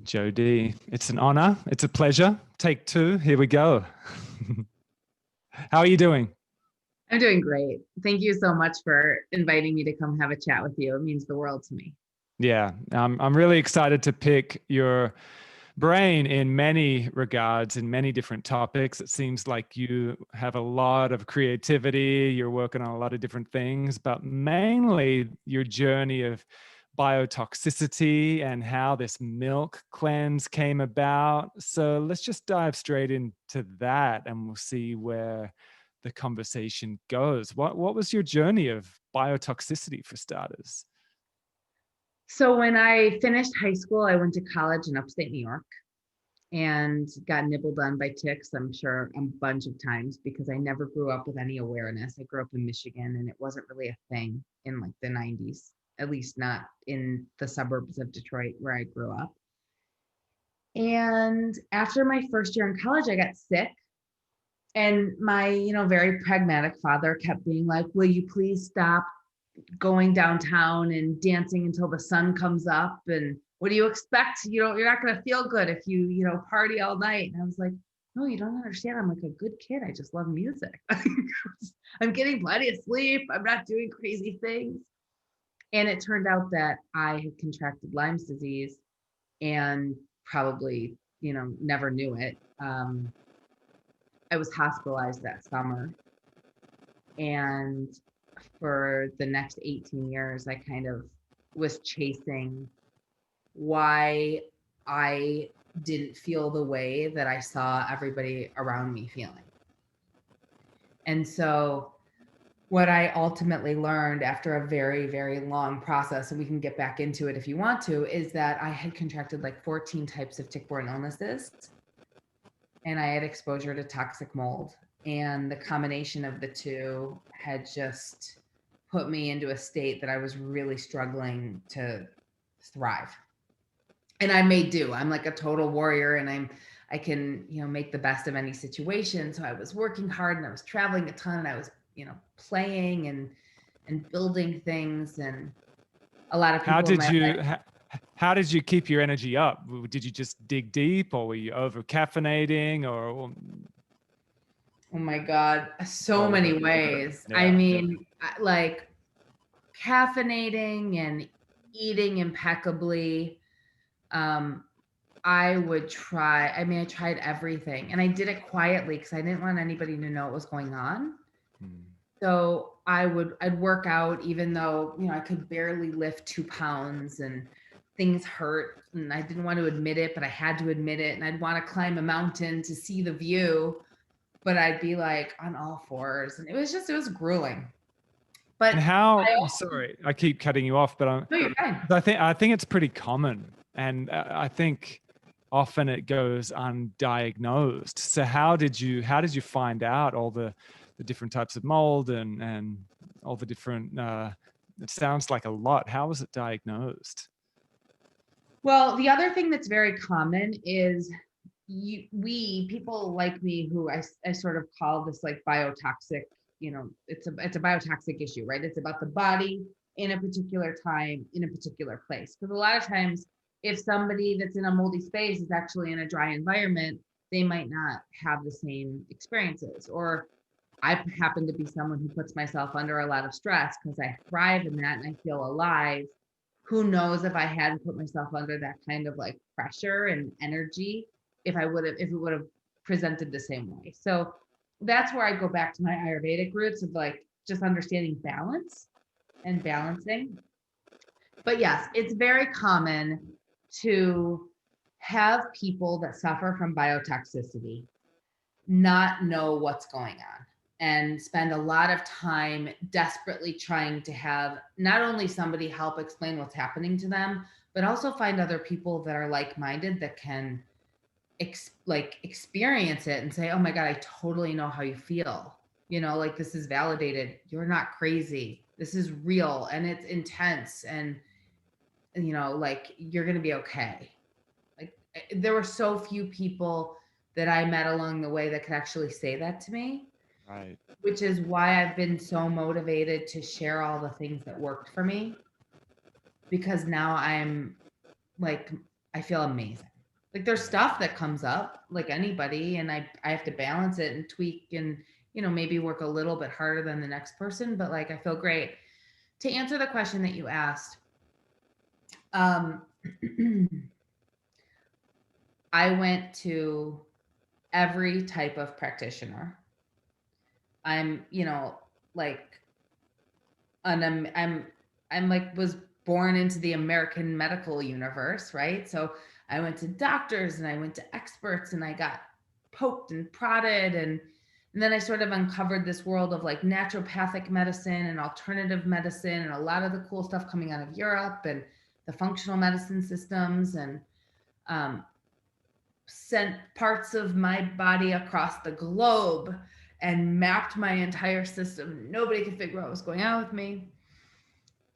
Jody, it's an honor. It's a pleasure. Take two. Here we go. How are you doing? I'm doing great. Thank you so much for inviting me to come have a chat with you. It means the world to me. Yeah, I'm really excited to pick your brain in many regards, in many different topics. It seems like you have a lot of creativity. You're working on a lot of different things, but mainly your journey of biotoxicity and how this milk cleanse came about. So let's just dive straight into that and we'll see where the conversation goes. What was your journey of biotoxicity for starters? So when I finished high school, I went to college in upstate New York and got nibbled on by ticks, I'm sure a bunch of times, because I never grew up with any awareness. I grew up in Michigan and it wasn't really a thing in like the 90s, at least not in the suburbs of Detroit where I grew up. And after my first year in college, I got sick. And my, very pragmatic father kept being like, will you please stop going downtown and dancing until the sun comes up? And what do you expect? You're not going to feel good if you party all night. And I was like, no, you don't understand. I'm like a good kid. I just love music. I'm getting plenty of sleep. I'm not doing crazy things. And it turned out that I had contracted Lyme disease and probably, never knew it. I was hospitalized that summer. And for the next 18 years, I kind of was chasing why I didn't feel the way that I saw everybody around me feeling. And so what I ultimately learned after a very, very long process, and we can get back into it if you want to, is that I had contracted like 14 types of tick-borne illnesses. And I had exposure to toxic mold. And the combination of the two had just put me into a state that I was really struggling to thrive. And I made do. I'm like a total warrior and I can, make the best of any situation. So I was working hard and I was traveling a ton and I was, playing and building things. And a lot of people How did you keep your energy up? Did you just dig deep or were you over caffeinating or? Oh my God, so many ways. Yeah. I mean, like caffeinating and eating impeccably. I tried everything and I did it quietly because I didn't want anybody to know what was going on. So I'd work out even though, I could barely lift 2 pounds and things hurt and I didn't want to admit it, but I had to admit it. And I'd want to climb a mountain to see the view, but I'd be like on all fours and it was grueling. But sorry, I keep cutting you off, but no, you're fine. I think it's pretty common. And I think often it goes undiagnosed. So how did you find out all the different types of mold and all the different, it sounds like a lot. How was it diagnosed? Well, the other thing that's very common is people like me who I sort of call this like biotoxic, it's a biotoxic issue, right? It's about the body in a particular time, in a particular place. Because a lot of times if somebody that's in a moldy space is actually in a dry environment, they might not have the same experiences. Or I happen to be someone who puts myself under a lot of stress because I thrive in that and I feel alive. Who knows if I hadn't put myself under that kind of like pressure and energy, if it would have presented the same way. So that's where I go back to my Ayurvedic roots of like just understanding balance and balancing. But yes, it's very common to have people that suffer from biotoxicity not know what's going on and spend a lot of time desperately trying to have not only somebody help explain what's happening to them, but also find other people that are like-minded that can experience it and say, oh my God, I totally know how you feel. Like this is validated. You're not crazy. This is real and it's intense. And, like you're going to be okay. Like there were so few people that I met along the way that could actually say that to me. Right. Which is why I've been so motivated to share all the things that worked for me. Because now I'm like, I feel amazing. Like there's stuff that comes up like anybody, and I have to balance it and tweak and, maybe work a little bit harder than the next person, but like I feel great. To answer the question that you asked, I went to every type of practitioner. I'm, like I'm like was born into the American medical universe, right? So I went to doctors and I went to experts and I got poked and prodded, and then I sort of uncovered this world of like naturopathic medicine and alternative medicine and a lot of the cool stuff coming out of Europe and the functional medicine systems, and sent parts of my body across the globe and mapped my entire system. Nobody could figure out what was going on with me.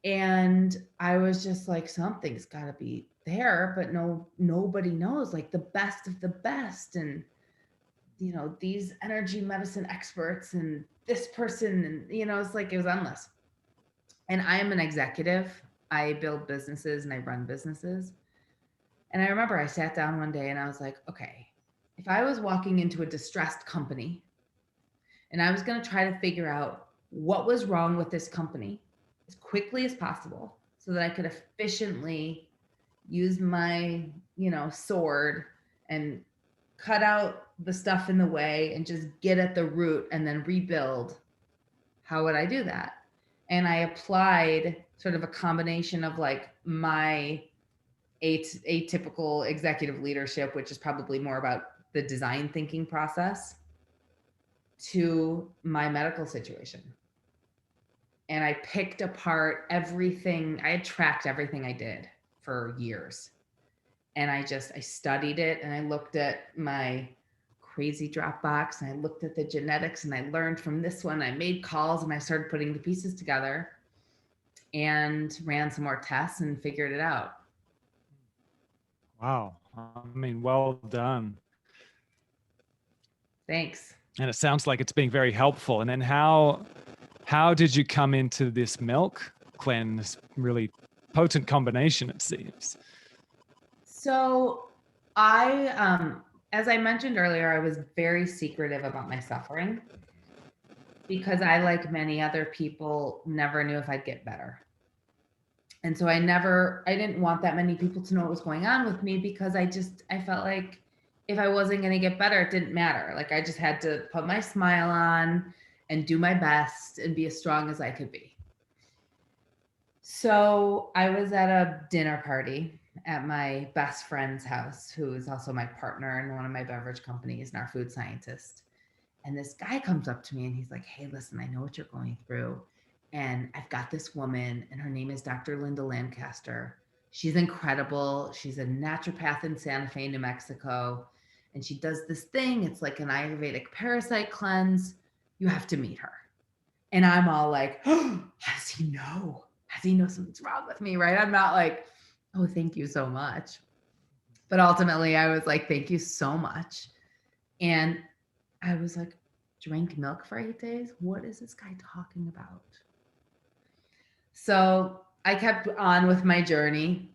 And I was just like, something's got to be there, but nobody knows, like the best of the best. And, these energy medicine experts and this person, and, it's like, it was endless. And I am an executive. I build businesses and I run businesses. And I remember I sat down one day and I was like, okay, if I was walking into a distressed company and I was going to try to figure out what was wrong with this company as quickly as possible so that I could efficiently use my, sword and cut out the stuff in the way and just get at the root and then rebuild, how would I do that? And I applied sort of a combination of like my atypical executive leadership, which is probably more about the design thinking process, to my medical situation. And I picked apart everything. I had tracked everything I did for years. And I studied it, and I looked at my crazy Dropbox, and I looked at the genetics, and I learned from this one. I made calls and I started putting the pieces together and ran some more tests and figured it out. Wow. I mean, well done. Thanks. And it sounds like it's being very helpful. And then how did you come into this milk cleanse? Really potent combination, it seems. So I, as I mentioned earlier, I was very secretive about my suffering because I, like many other people, never knew if I'd get better. And so I didn't want that many people to know what was going on with me, because I felt like if I wasn't going to get better, it didn't matter. Like I just had to put my smile on and do my best and be as strong as I could be. So I was at a dinner party at my best friend's house, who is also my partner in one of my beverage companies and our food scientist. And this guy comes up to me and he's like, hey, listen, I know what you're going through. And I've got this woman, and her name is Dr. Linda Lancaster. She's incredible. She's a naturopath in Santa Fe, New Mexico. And she does this thing. It's like an Ayurvedic parasite cleanse. You have to meet her. And I'm all like, oh, how does he know? How does he know something's wrong with me, right? I'm not like, oh, thank you so much. But ultimately, I was like, thank you so much. And I was like, drank milk for 8 days? What is this guy talking about? So I kept on with my journey.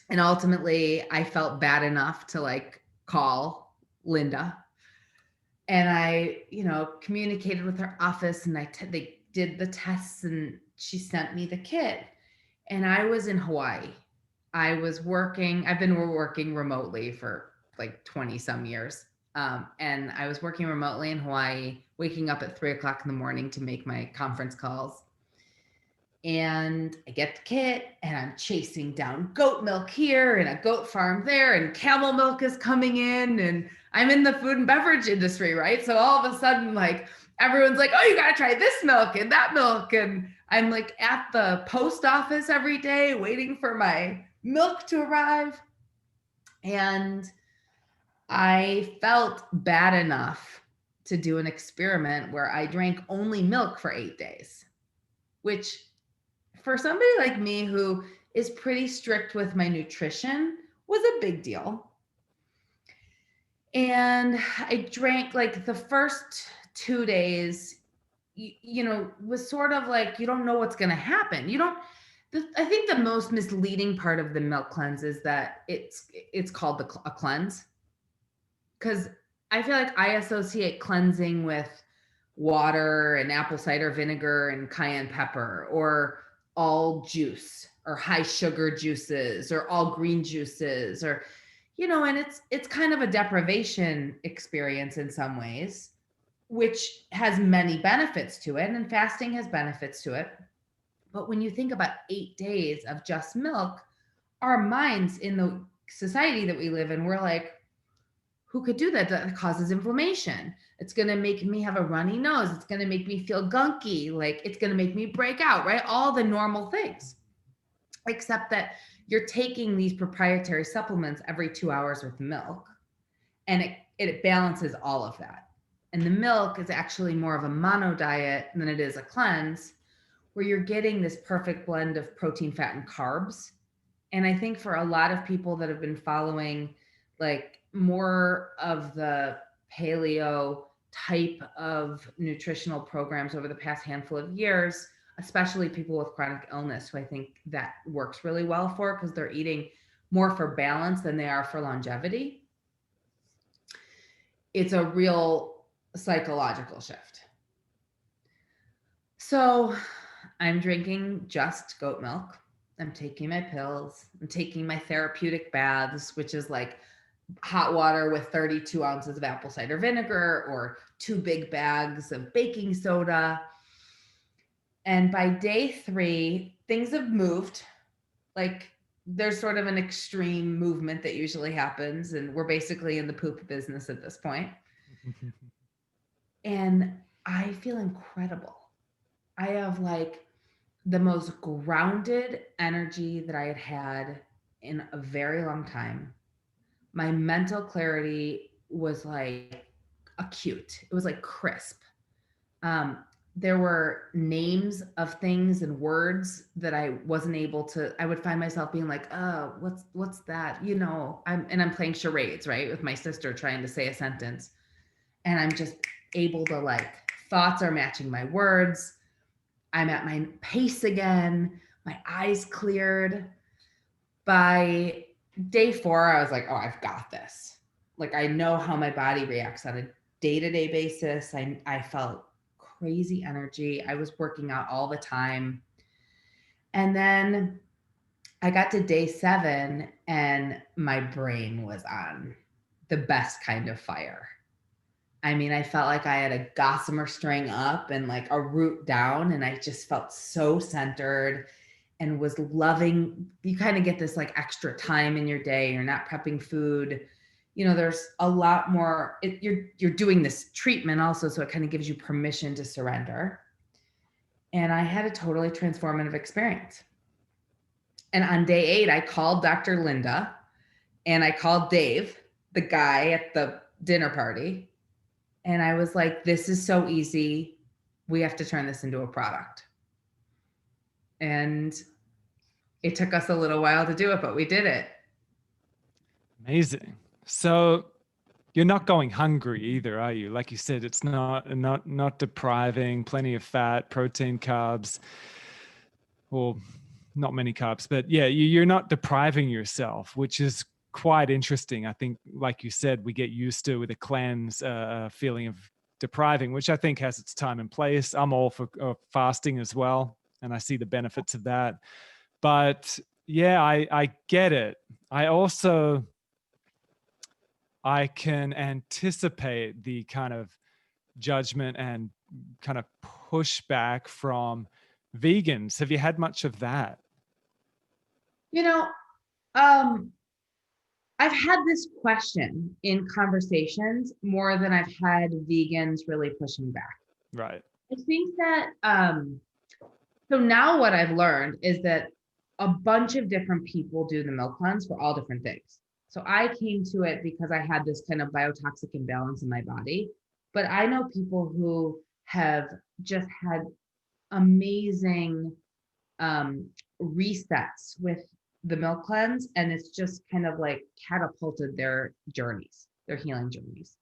And ultimately, I felt bad enough to like call Linda. And I, communicated with her office, and they did the tests, and she sent me the kit. And I was in Hawaii. I've been working remotely for like 20 some years. And I was working remotely in Hawaii, waking up at 3:00 in the morning to make my conference calls. And I get the kit, and I'm chasing down goat milk here and a goat farm there, and camel milk is coming in, and I'm in the food and beverage industry, right? So all of a sudden, like everyone's like, oh, you got to try this milk and that milk. And I'm like at the post office every day waiting for my milk to arrive. And I felt bad enough to do an experiment where I drank only milk for 8 days, which for somebody like me who is pretty strict with my nutrition was a big deal. And I drank like the first 2 days, was sort of like, you don't know what's going to happen. I think the most misleading part of the milk cleanse is that it's called a cleanse, because I feel like I associate cleansing with water and apple cider vinegar and cayenne pepper, or all juice, or high sugar juices, or all green juices, or and it's kind of a deprivation experience in some ways, which has many benefits to it, and fasting has benefits to it. But when you think about 8 days of just milk, our minds in the society that we live in, we're like, who could do that? That causes inflammation. It's going to make me have a runny nose. It's going to make me feel gunky. Like, it's going to make me break out, right? All the normal things, except that you're taking these proprietary supplements every 2 hours with milk, and it balances all of that. And the milk is actually more of a mono diet than it is a cleanse, where you're getting this perfect blend of protein, fat, and carbs. And I think for a lot of people that have been following like more of the paleo type of nutritional programs over the past handful of years, especially people with chronic illness, who I think that works really well for, because they're eating more for balance than they are for longevity. It's a real psychological shift. So I'm drinking just goat milk. I'm taking my pills. I'm taking my therapeutic baths, which is like hot water with 32 ounces of apple cider vinegar or 2 big bags of baking soda. And by day 3, things have moved. Like, there's sort of an extreme movement that usually happens, and we're basically in the poop business at this point. And I feel incredible. I have like the most grounded energy that I had had in a very long time. My mental clarity was like acute. It was like crisp. There were names of things and words that I wasn't able to, I would find myself being like, oh, what's that? I'm playing charades, right? With my sister trying to say a sentence. And I'm just able to, like, thoughts are matching my words. I'm at my pace again. My eyes cleared. By day 4, I was like, oh, I've got this. Like, I know how my body reacts on a day-to-day basis. I felt crazy energy. I was working out all the time. And then I got to day 7 and my brain was on the best kind of fire. I mean, I felt like I had a gossamer string up and like a root down, and I just felt so centered and was loving. You kind of get this like extra time in your day. You're not prepping food. There's a lot more. You're doing this treatment also, so it kind of gives you permission to surrender. And I had a totally transformative experience. And on day 8, I called Dr. Linda and I called Dave, the guy at the dinner party. And I was like, this is so easy. We have to turn this into a product. And it took us a little while to do it, but we did it. Amazing. So you're not going hungry either, are you? Like you said, it's not depriving, plenty of fat, protein, carbs, or not many carbs, but yeah, you're not depriving yourself, which is quite interesting. I think, like you said, we get used to with a cleanse feeling of depriving, which I think has its time and place. I'm all for fasting as well, and I see the benefits of that. But yeah, I get it. I can anticipate the kind of judgment and kind of pushback from vegans. Have you had much of that? I've had this question in conversations more than I've had vegans really pushing back. Right. I think that, so now what I've learned is that a bunch of different people do the milk cleanse for all different things. So I came to it because I had this kind of biotoxic imbalance in my body. But I know people who have just had amazing resets with the milk cleanse, and it's just kind of like catapulted their journeys, their healing journeys.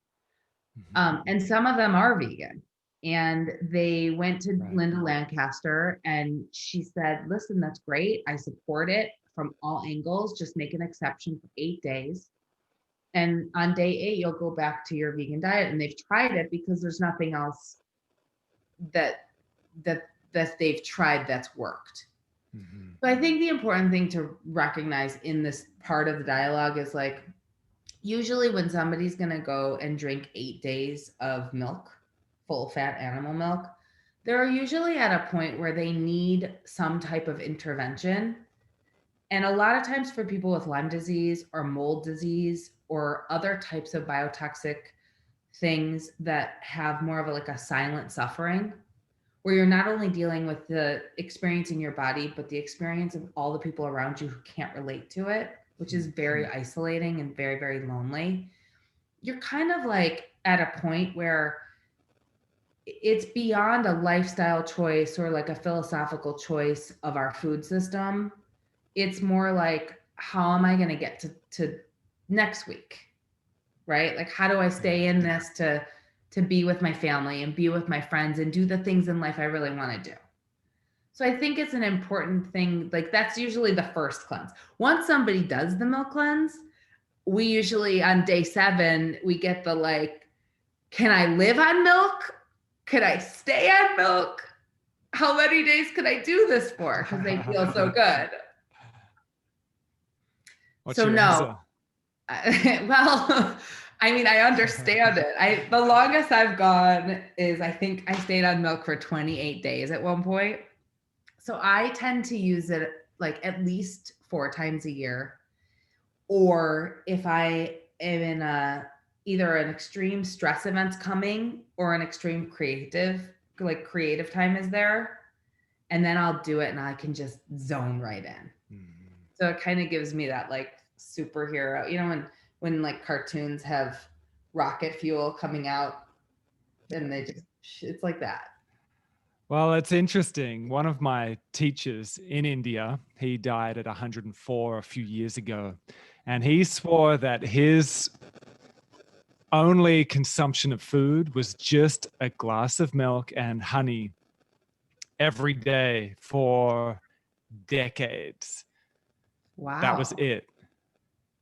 And some of them are vegan. And they went to Right. Linda Lancaster, and she said, listen, that's great. I support it from all angles. Just make an exception for 8 days. And on day 8, you'll go back to your vegan diet. And they've tried it because there's nothing else that they've tried that's worked. Mm-hmm. So I think the important thing to recognize in this part of the dialogue is like, usually when somebody's going to go and drink 8 days of milk, full fat animal milk, they're usually at a point where they need some type of intervention. And a lot of times for people with Lyme disease or mold disease or other types of biotoxic things that have more of like a silent suffering, where you're not only dealing with the experience in your body, but the experience of all the people around you who can't relate to it, which is very isolating and very, very lonely. You're kind of like at a point where it's beyond a lifestyle choice or like a philosophical choice of our food system. It's more like, how am I going to get to next week? Right? Like, how do I stay in this to be with my family and be with my friends and do the things in life I really want to do? So I think it's an important thing. Like, that's usually the first cleanse. Once somebody does the milk cleanse, we usually on day 7, we get the like, can I live on milk? Could I stay on milk? How many days could I do this for? Because they feel so good. What's So your no, answer? well, I mean, I understand it. The longest I've gone is, I think I stayed on milk for 28 days at one point. So I tend to use it like at least 4 times a year. Or if I am in either an extreme stress event's coming or an extreme creative time is there, and then I'll do it and I can just zone right in. So it kind of gives me that like superhero, when like cartoons have rocket fuel coming out and it's like that. Well, it's interesting. One of my teachers in India, he died at 104 a few years ago, and he swore that his only consumption of food was just a glass of milk and honey every day for decades. Wow. That was it.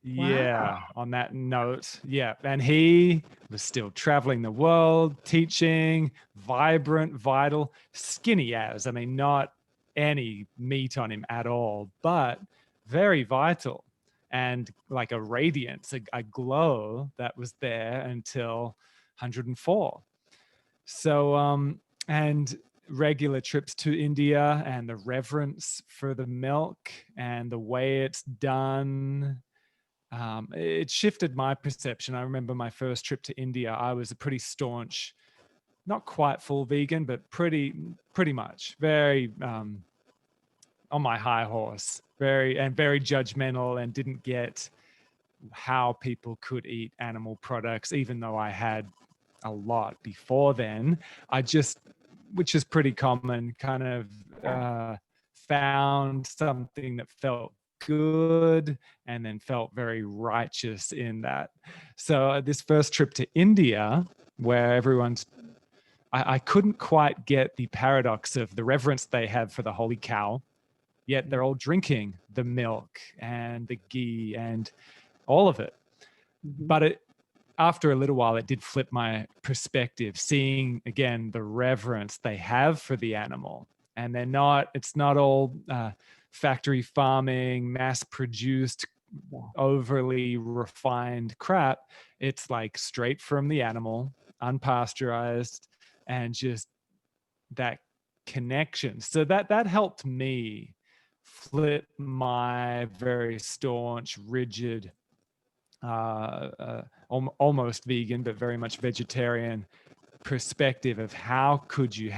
Wow. Yeah, on that note, yeah. And he was still traveling the world, teaching, vibrant, vital, skinny as. I mean, not any meat on him at all, but very vital and like a radiance, a glow that was there until 104. So, and regular trips to India and the reverence for the milk and the way it's done, it shifted my perception. I remember my first trip to India. I was a pretty staunch, not quite full vegan, but pretty much very on my high horse, very judgmental, and didn't get how people could eat animal products, even though I had a lot before then. Which is pretty common, kind of found something that felt good and then felt very righteous in that. So this first trip to India, where I couldn't quite get the paradox of the reverence they have for the holy cow, yet they're all drinking the milk and the ghee and all of it. But after a little while, it did flip my perspective, seeing again the reverence they have for the animal. And it's not all factory farming, mass produced, overly refined crap. It's like straight from the animal, unpasteurized, and just that connection. So that helped me flip my very staunch, rigid, almost vegan, but very much vegetarian perspective of how could you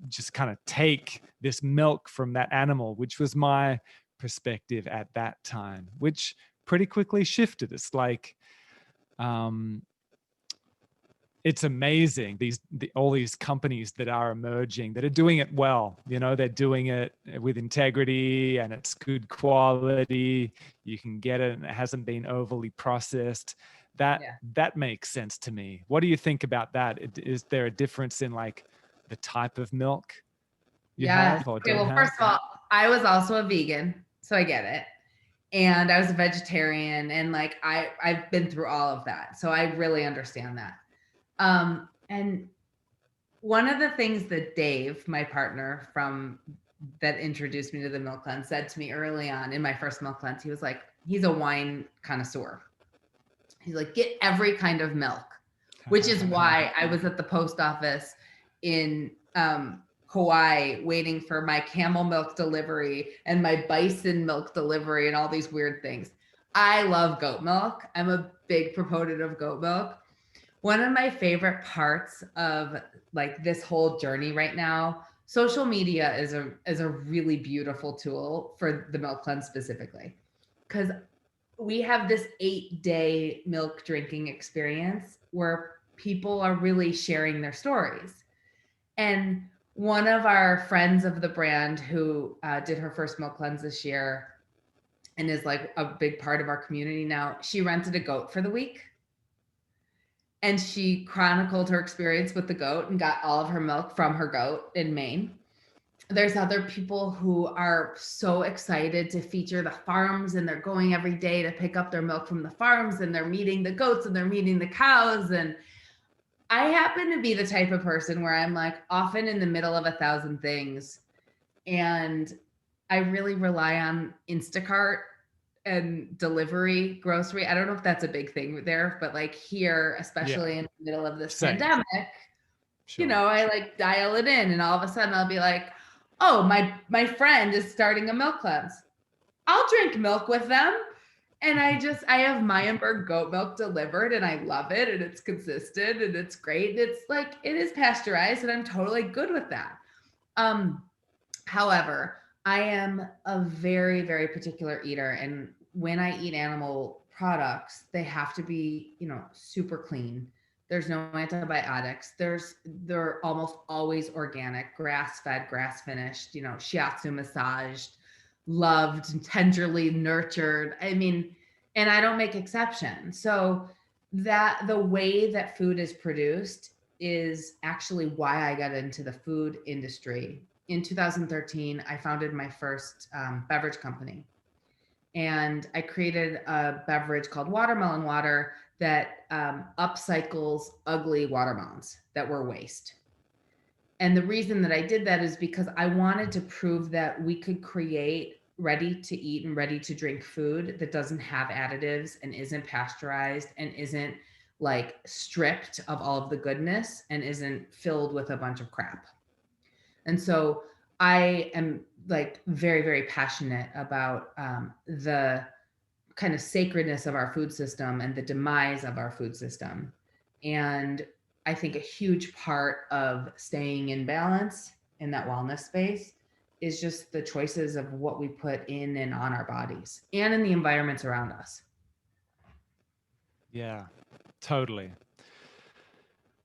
just kind of take this milk from that animal, which was my perspective at that time, which pretty quickly shifted. It's like, it's amazing, all these companies that are emerging that are doing it well. They're doing it with integrity and it's good quality. You can get it and it hasn't been overly processed. that makes sense to me. What do you think about that? Is there a difference in like the type of milk you have or Okay, don't well, have? first of all, I was also a vegan, so I get it. And I was a vegetarian, and like I've been through all of that. So I really understand that. And one of the things that Dave, my partner that introduced me to the milk cleanse, said to me early on in my first milk cleanse, he was like, he's a wine connoisseur. He's like, get every kind of milk, which is why I was at the post office in Hawaii waiting for my camel milk delivery and my bison milk delivery and all these weird things. I love goat milk. I'm a big proponent of goat milk. One of my favorite parts of like this whole journey right now, social media is a really beautiful tool for the milk cleanse specifically, because we have this 8-day milk drinking experience where people are really sharing their stories. And one of our friends of the brand who did her first milk cleanse this year and is like a big part of our community now, she rented a goat for the week. And she chronicled her experience with the goat and got all of her milk from her goat in Maine. There's other people who are so excited to feature the farms, and they're going every day to pick up their milk from the farms, and they're meeting the goats and they're meeting the cows. And I happen to be the type of person where I'm like often in the middle of 1,000 things, and I really rely on Instacart and delivery grocery. I don't know if that's a big thing there, but like here, especially in the middle of this pandemic, I like dial it in, and all of a sudden I'll be like, oh, my friend is starting a milk cleanse. I'll drink milk with them. And I have Meyenberg goat milk delivered, and I love it, and it's consistent and it's great. And it's like, it is pasteurized, and I'm totally good with that. However, I am a very, very particular eater. And when I eat animal products, they have to be, super clean. There's no antibiotics. They're almost always organic, grass-fed, grass-finished, shiatsu massaged, loved, and tenderly nurtured. I mean, and I don't make exceptions. So that the way that food is produced is actually why I got into the food industry. In 2013, I founded my first beverage company. And I created a beverage called Watermelon Water that upcycles ugly watermelons that were waste. And the reason that I did that is because I wanted to prove that we could create ready to eat and ready to drink food that doesn't have additives and isn't pasteurized and isn't like stripped of all of the goodness and isn't filled with a bunch of crap. And so I am like very, very passionate about the kind of sacredness of our food system and the demise of our food system. And I think a huge part of staying in balance in that wellness space is just the choices of what we put in and on our bodies and in the environments around us. Yeah, totally.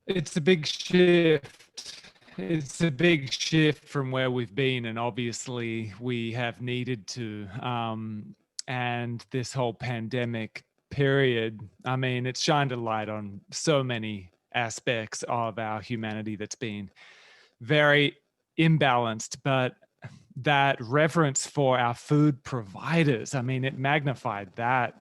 It's a big shift. It's a big shift from where we've been, and obviously we have needed to. And this whole pandemic period, I mean, it's shined a light on so many aspects of our humanity that's been very imbalanced, but that reverence for our food providers, I mean, it magnified that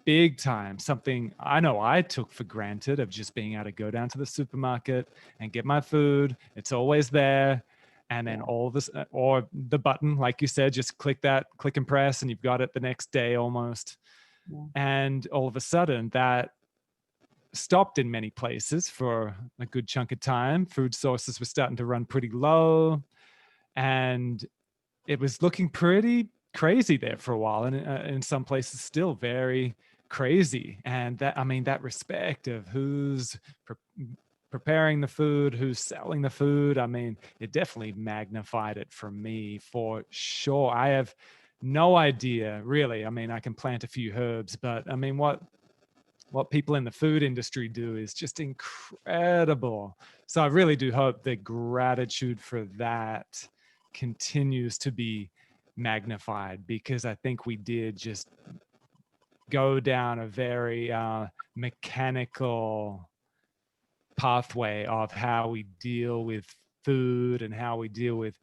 big time. Something I know I took for granted, of just being able to go down to the supermarket and get my food. It's always there. And then all this, or the button, like you said, just click and press, and you've got it the next day almost. Yeah. And all of a sudden that stopped in many places for a good chunk of time. Food sources were starting to run pretty low, and it was looking pretty crazy there for a while. And in some places still very crazy. And that, I mean, that respect of who's preparing the food, who's selling the food, I mean, it definitely magnified it for me, for sure. I have no idea, really. I mean, I can plant a few herbs, but I mean, what people in the food industry do is just incredible. So I really do hope the gratitude for that continues to be magnified, because I think we did just go down a very mechanical pathway of how we deal with food and how we deal with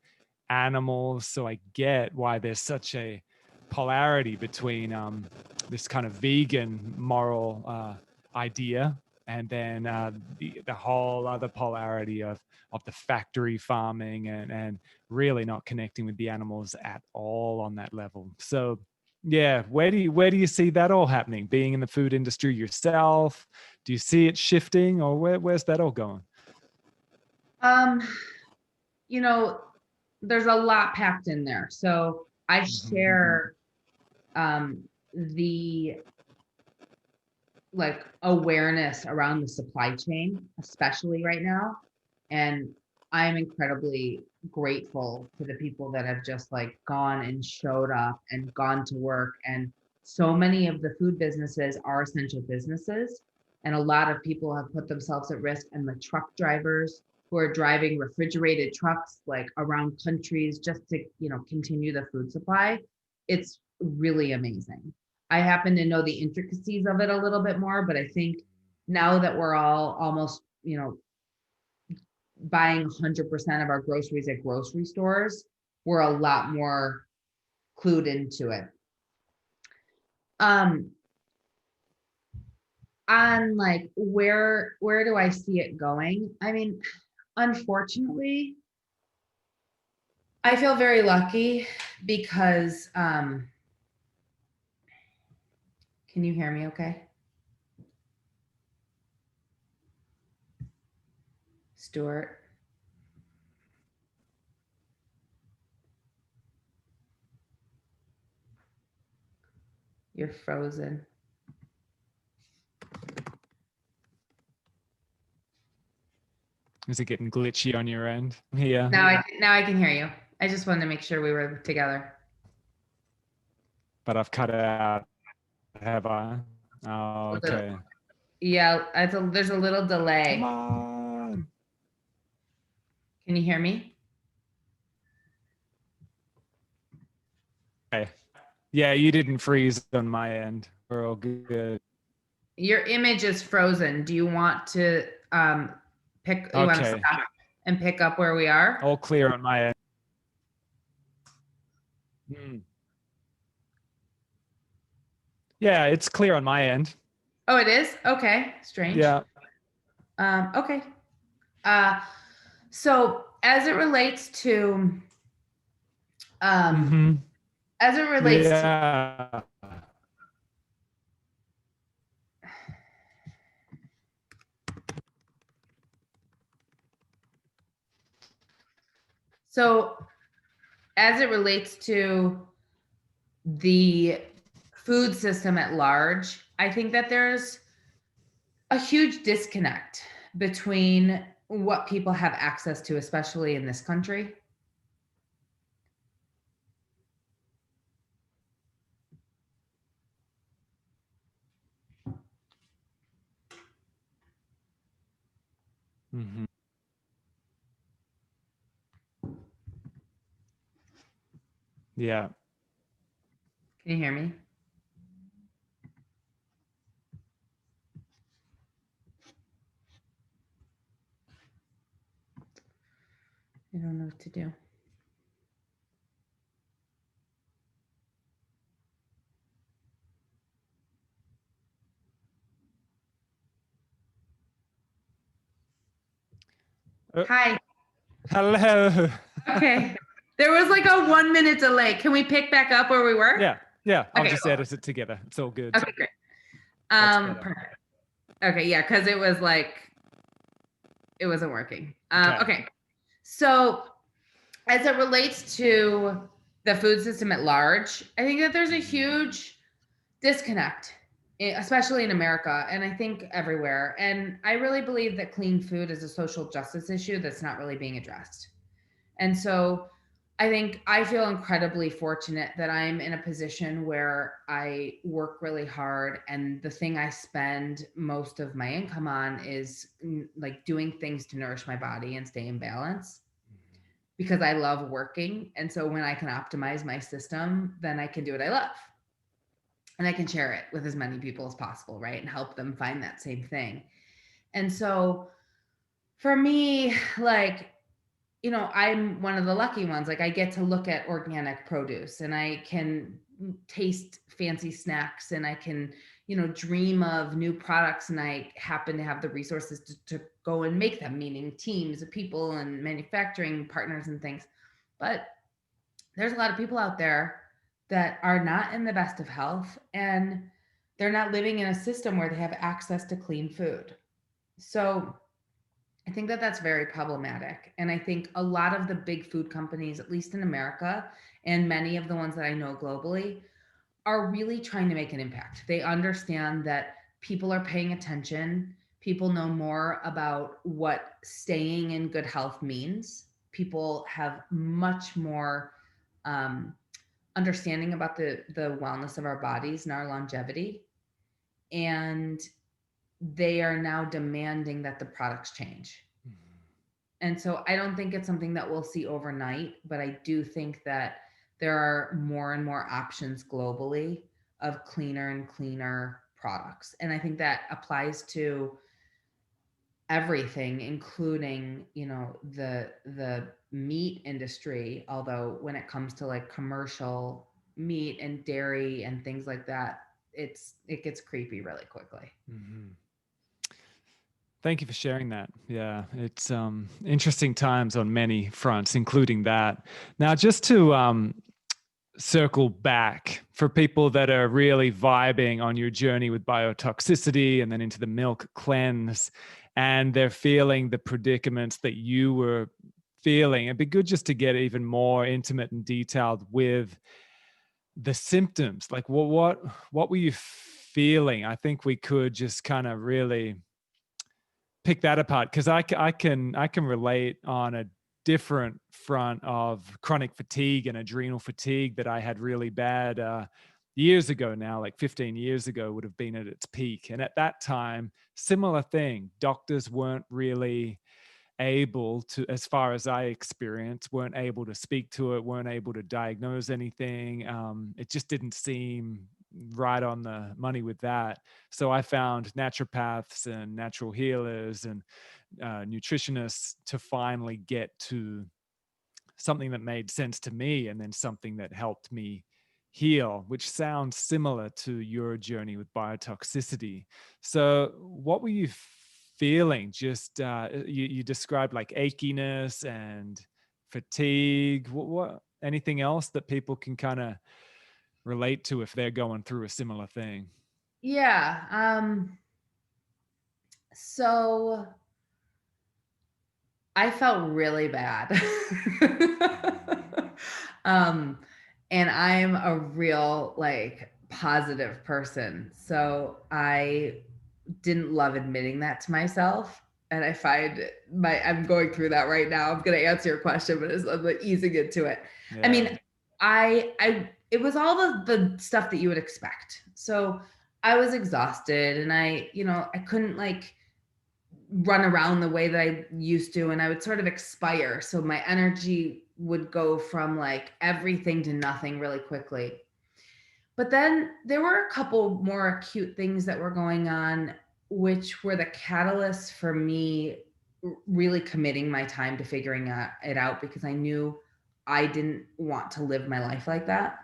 animals. So I get why there's such a polarity between this kind of vegan moral idea and then the whole other polarity of the factory farming and really not connecting with the animals at all on that level. So yeah, where do you see that all happening? Being in the food industry yourself, do you see it shifting, or where's that all going? You know, there's a lot packed in there. So I share the like awareness around the supply chain, especially right now. And I'm incredibly grateful to the people that have just like gone and showed up and gone to work. And so many of the food businesses are essential businesses. And a lot of people have put themselves at risk, and the truck drivers who are driving refrigerated trucks like around countries just to, you know, continue the food supply. It's really amazing. I happen to know the intricacies of it a little bit more, but I think now that we're all almost, you know, buying 100% of our groceries at grocery stores, we're a lot more clued into it. On like, where do I see it going? I mean, unfortunately, I feel very lucky because, can you hear me okay? Stuart? You're frozen. Is it getting glitchy on your end? Yeah. Now I can hear you. I just wanted to make sure we were together. But I've cut it out, have I? Oh, okay. Yeah, there's a little delay. Come on. Can you hear me? Okay. Yeah, you didn't freeze on my end. We're all good. Your image is frozen. Do you want to pick? You want to stop and pick up where we are? All clear on my end. Yeah, it's clear on my end. Oh, it is? Okay, strange. Yeah. Okay. So as it relates to, as it relates to, so as it relates to the food system at large, I think that there's a huge disconnect between what people have access to, especially in this country. Yeah. Can you hear me? I don't know what to do. Hi. Hello. Okay. There was like a 1 minute delay. Can we pick back up where we were? Yeah. Yeah. I'll Okay, just cool. edit it together. It's all good. Okay, great. Perfect. Okay, yeah, because it was like, it wasn't working. Okay. So as it relates to the food system at large, I think that there's a huge disconnect, especially in America, and I think everywhere. And I really believe that clean food is a social justice issue that's not really being addressed. And so I think I feel incredibly fortunate that I'm in a position where I work really hard, and the thing I spend most of my income on is like doing things to nourish my body and stay in balance, because I love working. And so when I can optimize my system, then I can do what I love. and I can share it with as many people as possible, right? And help them find that same thing. And so for me, like, you know, I'm one of the lucky ones. Like I get to look at organic produce and I can taste fancy snacks and I can, you know, dream of new products, and I happen to have the resources to go and make them, meaning teams of people and manufacturing partners and things. But there's a lot of people out there that are not in the best of health, and they're not living in a system where they have access to clean food. So I think that that's very problematic. And I think a lot of the big food companies, at least in America, and many of the ones that I know globally, are really trying to make an impact. They understand that people are paying attention. People know more about what staying in good health means. People have much more understanding about the wellness of our bodies and our longevity. And they are now demanding that the products change. And so I don't think it's something that we'll see overnight, but I do think that there are more and more options globally of cleaner and cleaner products. And I think that applies to everything, including, you know, the meat industry. Although when it comes to like commercial meat and dairy and things like that, it gets creepy really quickly. Mm-hmm. Thank you for sharing that. Yeah, it's interesting times on many fronts, including that. Now, just to circle back for people that are really vibing on your journey with biotoxicity and then into the milk cleanse, and they're feeling the predicaments that you were feeling, it'd be good just to get even more intimate and detailed with the symptoms. Like, what were you feeling? I think we could just kind of really pick that apart, because I can relate on a different front of chronic fatigue and adrenal fatigue that I had really bad years ago now, like 15 years ago would have been at its peak. And at that time, similar thing, doctors weren't really able to, as far as I experienced, weren't able to speak to it, weren't able to diagnose anything. It just didn't seem right on the money with that. So I found naturopaths and natural healers and nutritionists to finally get to something that made sense to me, and then something that helped me heal, which sounds similar to your journey with biotoxicity. So what were you feeling? Just you described like achiness and fatigue. What anything else that people can kind of relate to if they're going through a similar thing? Yeah. So I felt really bad. And I'm a real like positive person. So I didn't love admitting that to myself. And I find I'm going through that right now. I'm going to answer your question, but I'm easing into it. Yeah. I mean, it was all the stuff that you would expect. So I was exhausted, and I couldn't like run around the way that I used to, and I would sort of expire. So my energy would go from like everything to nothing really quickly. But then there were a couple more acute things that were going on, which were the catalysts for me really committing my time to figuring it out, because I knew I didn't want to live my life like that.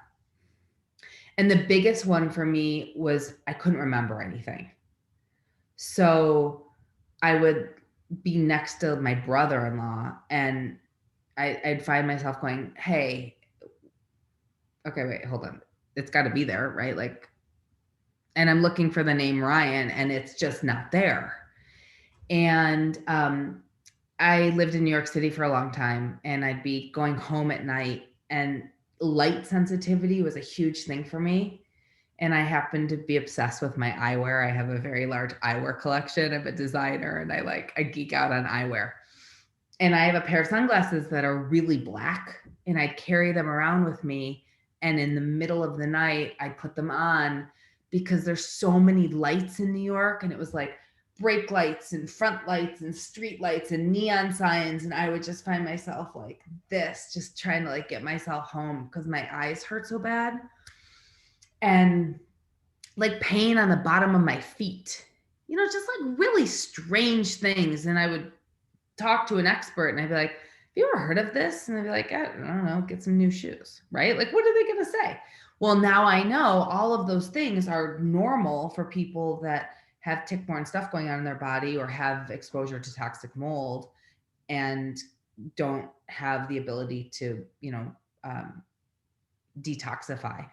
And the biggest one for me was I couldn't remember anything. So I would be next to my brother-in-law, and I'd find myself going, hey, okay, wait, hold on. It's got to be there, right? Like, and I'm looking for the name Ryan, and it's just not there. And I lived in New York City for a long time, and I'd be going home at night, and light sensitivity was a huge thing for me. And I happen to be obsessed with my eyewear. I have a very large eyewear collection. I'm a designer, and I geek out on eyewear. And I have a pair of sunglasses that are really black, and I'd carry them around with me. And in the middle of the night, I'd put them on because there's so many lights in New York. And it was like brake lights and front lights and street lights and neon signs. And I would just find myself like this, just trying to like get myself home because my eyes hurt so bad. And like pain on the bottom of my feet, just like really strange things. And I would talk to an expert and I'd be like, have you ever heard of this? And I'd be like, I don't know, get some new shoes, right? Like, what are they going to say? Well, now I know all of those things are normal for people that have tick-borne stuff going on in their body or have exposure to toxic mold and don't have the ability to, detoxify.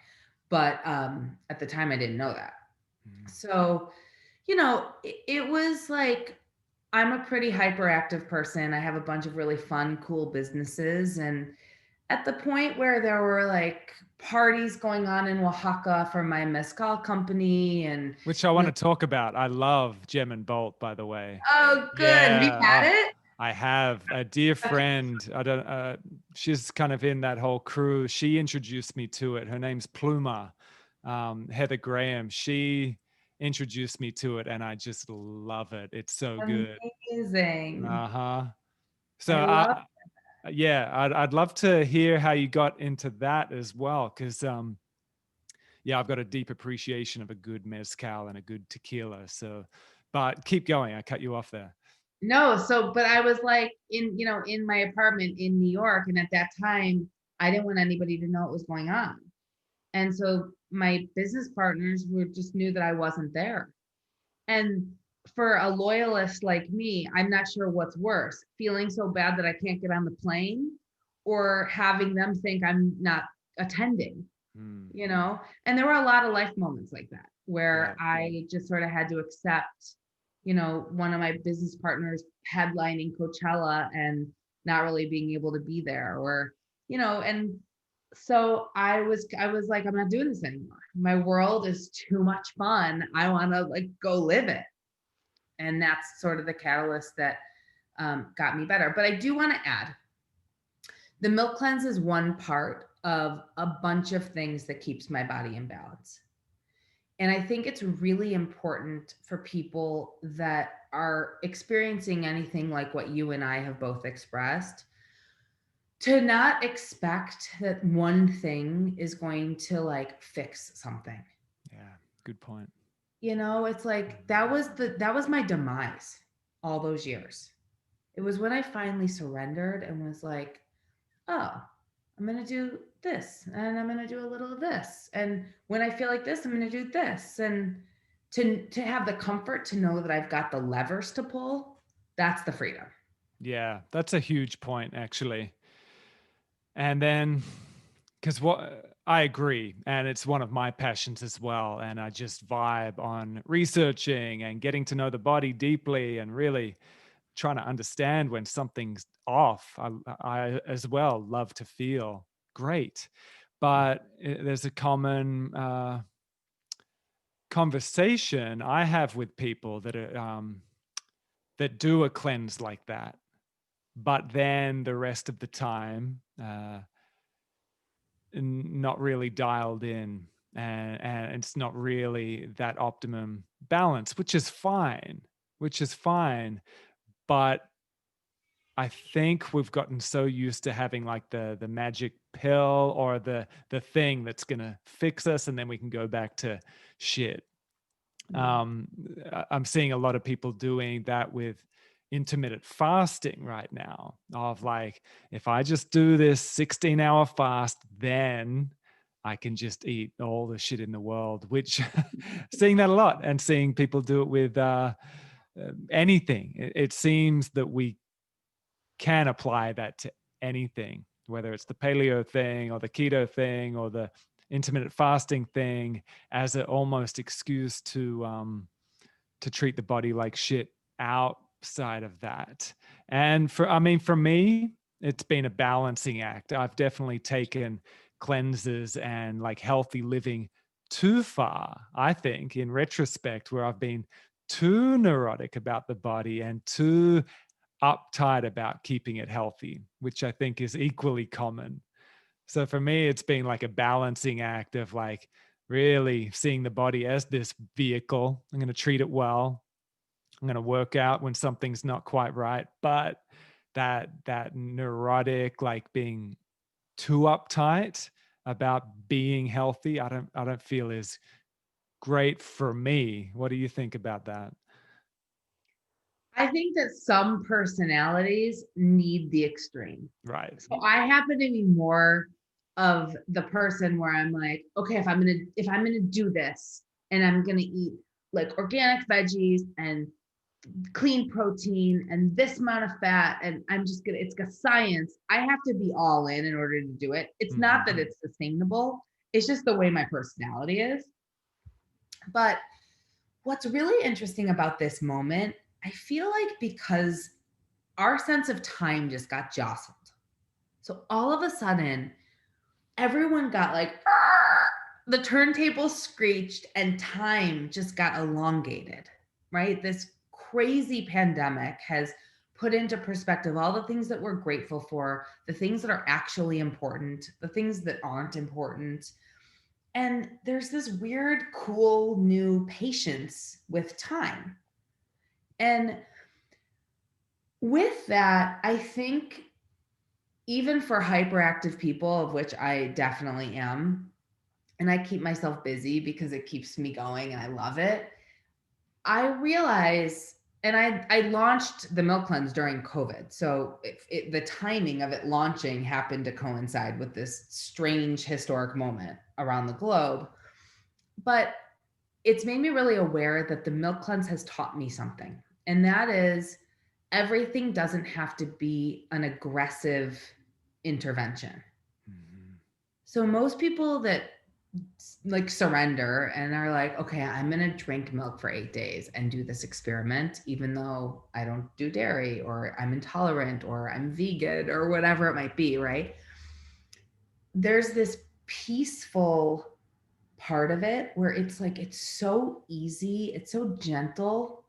But at the time, I didn't know that. So, it was like, I'm a pretty hyperactive person. I have a bunch of really fun, cool businesses. And at the point where there were like parties going on in Oaxaca for my mezcal company and Which I want to talk about. I love Gem and Bolt, by the way. oh, good. Have you Yeah. had Oh, it? I have a dear friend. I don't. She's kind of in that whole crew. She introduced me to it. Her name's Pluma, Heather Graham. She introduced me to it, and I just love it. It's so good. Amazing. Uh-huh. So I love yeah, I'd love to hear how you got into that as well, because yeah, I've got a deep appreciation of a good mezcal and a good tequila. So, but keep going. I cut you off there. No, so but I was like in my apartment in New York, and at that time I didn't want anybody to know what was going on. And so my business partners were just knew that I wasn't there. And for a loyalist like me, I'm not sure what's worse, feeling so bad that I can't get on the plane or having them think I'm not attending, Mm, And there were a lot of life moments like that yeah. where I just sort of had to accept, one of my business partners headlining Coachella and not really being able to be there and so I was like, I'm not doing this anymore. My world is too much fun. I want to like go live it. And that's sort of the catalyst that got me better. But I do want to add, the milk cleanse is one part of a bunch of things that keeps my body in balance. And I think it's really important for people that are experiencing anything like what you and I have both expressed to not expect that one thing is going to like fix something. Yeah. Good point. It's like that was my demise all those years. It was when I finally surrendered and was like, oh, I'm going to do this and I'm going to do a little of this. And when I feel like this, I'm going to do this. And to have the comfort to know that I've got the levers to pull, that's the freedom. Yeah. That's a huge point, actually. And then, because what I agree, and it's one of my passions as well. And I just vibe on researching and getting to know the body deeply and really trying to understand when something's off. I as well love to feel great, but there's a common conversation I have with people that are that do a cleanse like that, but then the rest of the time not really dialed in, and it's not really that optimum balance, which is fine, but I think we've gotten so used to having like the magic pill or the thing that's gonna fix us, and then we can go back to shit. I'm seeing a lot of people doing that with intermittent fasting right now, of like, if I just do this 16-hour fast, then I can just eat all the shit in the world, which seeing that a lot, and seeing people do it with anything. It seems that we can apply that to anything, whether it's the paleo thing or the keto thing or the intermittent fasting thing, as an almost excuse to treat the body like shit outside of that. And for me, it's been a balancing act. I've definitely taken cleanses and like healthy living too far, I think, in retrospect, where I've been too neurotic about the body and too uptight about keeping it healthy, which I think is equally common. So for me, it's been like a balancing act of like really seeing the body as this vehicle. I'm going to treat it well. I'm going to work out when something's not quite right. But that neurotic, like being too uptight about being healthy, I don't feel is great for me. What do you think about that? I think that some personalities need the extreme. Right. So I happen to be more of the person where I'm like, okay, if I'm gonna do this and I'm gonna eat like organic veggies and clean protein and this amount of fat, and it's got science. I have to be all in order to do it. It's not that it's sustainable. It's just the way my personality is. But what's really interesting about this moment, I feel like because our sense of time just got jostled. So all of a sudden, everyone got like, the turntable screeched and time just got elongated, right? This crazy pandemic has put into perspective all the things that we're grateful for, the things that are actually important, the things that aren't important. And there's this weird, cool, new patience with time. And with that, I think even for hyperactive people, of which I definitely am, and I keep myself busy because it keeps me going and I love it, I realize, and I launched the milk cleanse during COVID. So the timing of it launching happened to coincide with this strange historic moment around the globe. But it's made me really aware that the milk cleanse has taught me something. And that is, everything doesn't have to be an aggressive intervention. So most people that like surrender and are like, okay, I'm going to drink milk for 8 days and do this experiment, even though I don't do dairy or I'm intolerant or I'm vegan or whatever it might be, right? There's this peaceful part of it where it's like, it's so easy, it's so gentle.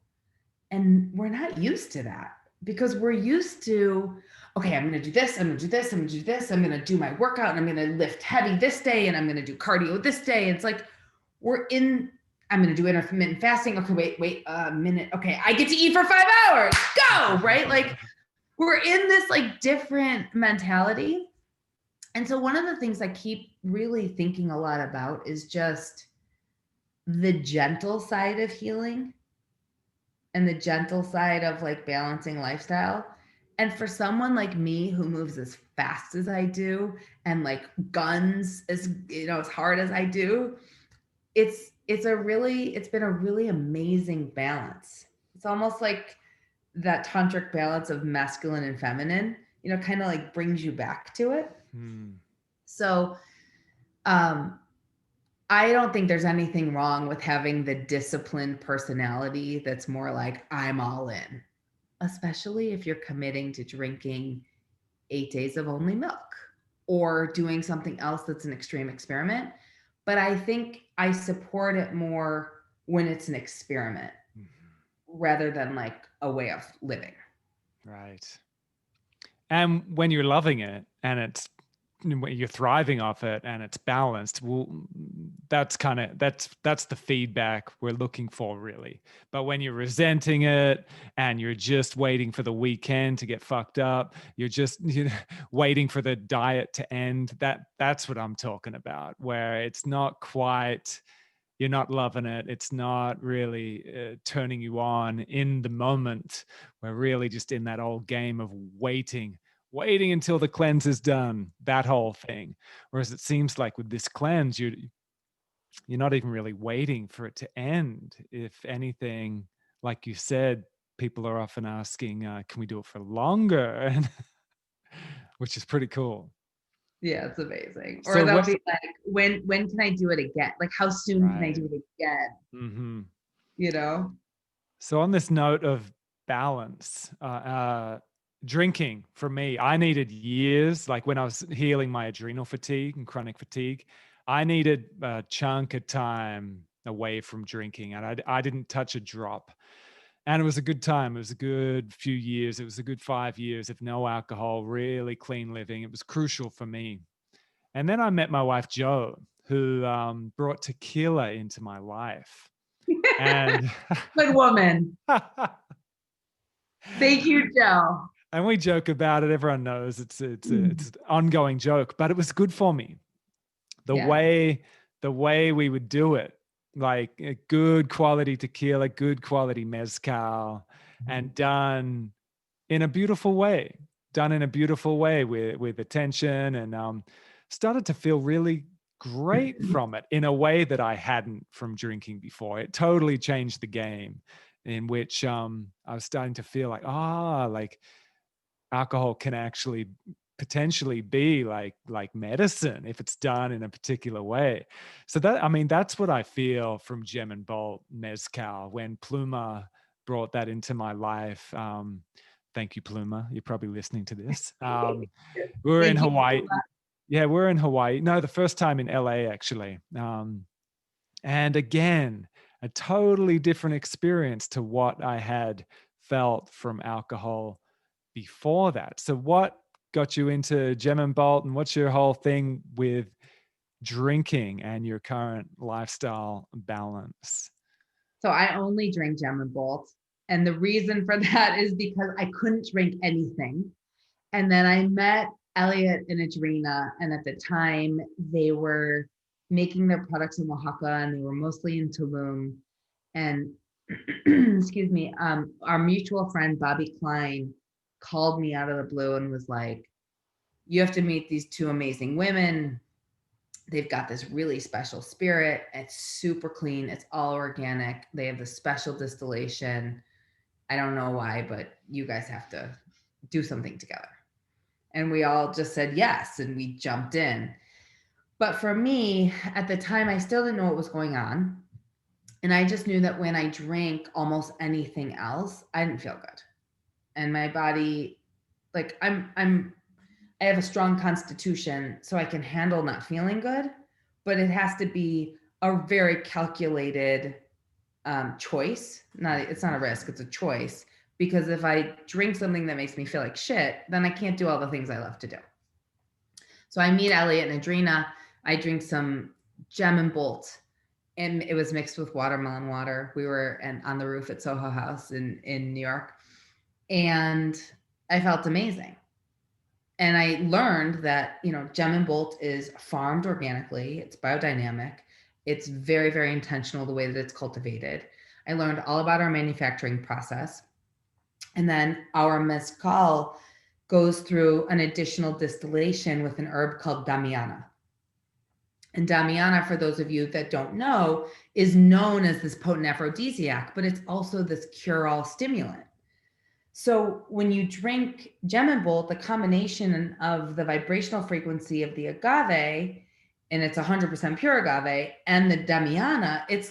And we're not used to that because we're used to, okay, I'm going to do this, I'm going to do this, I'm going to do this, I'm going to do my workout and I'm going to lift heavy this day and I'm going to do cardio this day. It's like, I'm going to do intermittent fasting. Okay, wait a minute. Okay, I get to eat for 5 hours. Go, right? Like we're in this like different mentality. And so one of the things I keep really thinking a lot about is just the gentle side of healing and the gentle side of like balancing lifestyle. And for someone like me who moves as fast as I do and like guns as hard as I do, it's been a really amazing balance. It's almost like that tantric balance of masculine and feminine, kind of like brings you back to it. So I don't think there's anything wrong with having the disciplined personality that's more like, I'm all in, especially if you're committing to drinking 8 days of only milk or doing something else that's an extreme experiment. But I think I support it more when it's an experiment rather than like a way of living. Right. And when you're loving it and when you're thriving off it and it's balanced, well, that's the feedback we're looking for, really. But when you're resenting it and you're just waiting for the weekend to get fucked up, you're just waiting for the diet to end, that's what I'm talking about, where it's not quite, you're not loving it, it's not really turning you on in the moment. We're really just in that old game of waiting until the cleanse is done, that whole thing. Whereas it seems like with this cleanse, you're not even really waiting for it to end. If anything, like you said, people are often asking, can we do it for longer? Which is pretty cool. Yeah, it's amazing. Or they'll be like, when can I do it again? Like, how soon can I do it again? So on this note of balance, drinking for me, I needed years, like when I was healing my adrenal fatigue and chronic fatigue, I needed a chunk of time away from drinking, and I didn't touch a drop. And it was a good time. It was a good few years. It was a good 5 years of no alcohol, really clean living. It was crucial for me. And then I met my wife, Jo, who brought tequila into my life. And good woman. Thank you, Jo. And we joke about it. Everyone knows it's an ongoing joke, but it was good for me. The way we would do it like a good quality tequila, good quality mezcal, and done in a beautiful way, with attention, and started to feel really great from it in a way that I hadn't from drinking before. It totally changed the game, in which I was starting to feel like, like alcohol can actually potentially be like medicine if it's done in a particular way. So that, I mean, that's what I feel from Gem and Bolt mezcal when Pluma brought that into my life. Thank you, Pluma. You're probably listening to this. We were in Thank you. Hawaii. Yeah, we're in Hawaii. No, the first time in LA, actually. And again, a totally different experience to what I had felt from alcohol before that. So what got you into Gem and Bolt, and what's your whole thing with drinking and your current lifestyle balance? So I only drink Gem and Bolt. And the reason for that is because I couldn't drink anything. And then I met Elliot and Adrena, and at the time they were making their products in Oaxaca, and they were mostly in Tulum. And excuse me, our mutual friend Bobby Klein called me out of the blue and was like, "You have to meet these two amazing women. They've got this really special spirit. It's super clean. It's all organic. They have this special distillation. I don't know why, but you guys have to do something together." And we all just said yes, and we jumped in. But for me, at the time, I still didn't know what was going on. And I just knew that when I drank almost anything else, I didn't feel good. And my body, like I have a strong constitution, so I can handle not feeling good, but it has to be a very calculated choice. It's not a risk, it's a choice. Because if I drink something that makes me feel like shit, then I can't do all the things I love to do. So I meet Elliot and Adrena. I drink some Gem and Bolt, and it was mixed with watermelon water. We were on the roof at Soho House in New York, and I felt amazing. And I learned that, Gem and Bolt is farmed organically. It's biodynamic. It's very, very intentional the way that it's cultivated. I learned all about our manufacturing process. And then our mezcal goes through an additional distillation with an herb called Damiana. And Damiana, for those of you that don't know, is known as this potent aphrodisiac, but it's also this cure-all stimulant. So when you drink Gem and Bolt, the combination of the vibrational frequency of the agave, and it's 100% pure agave, and the Damiana, it's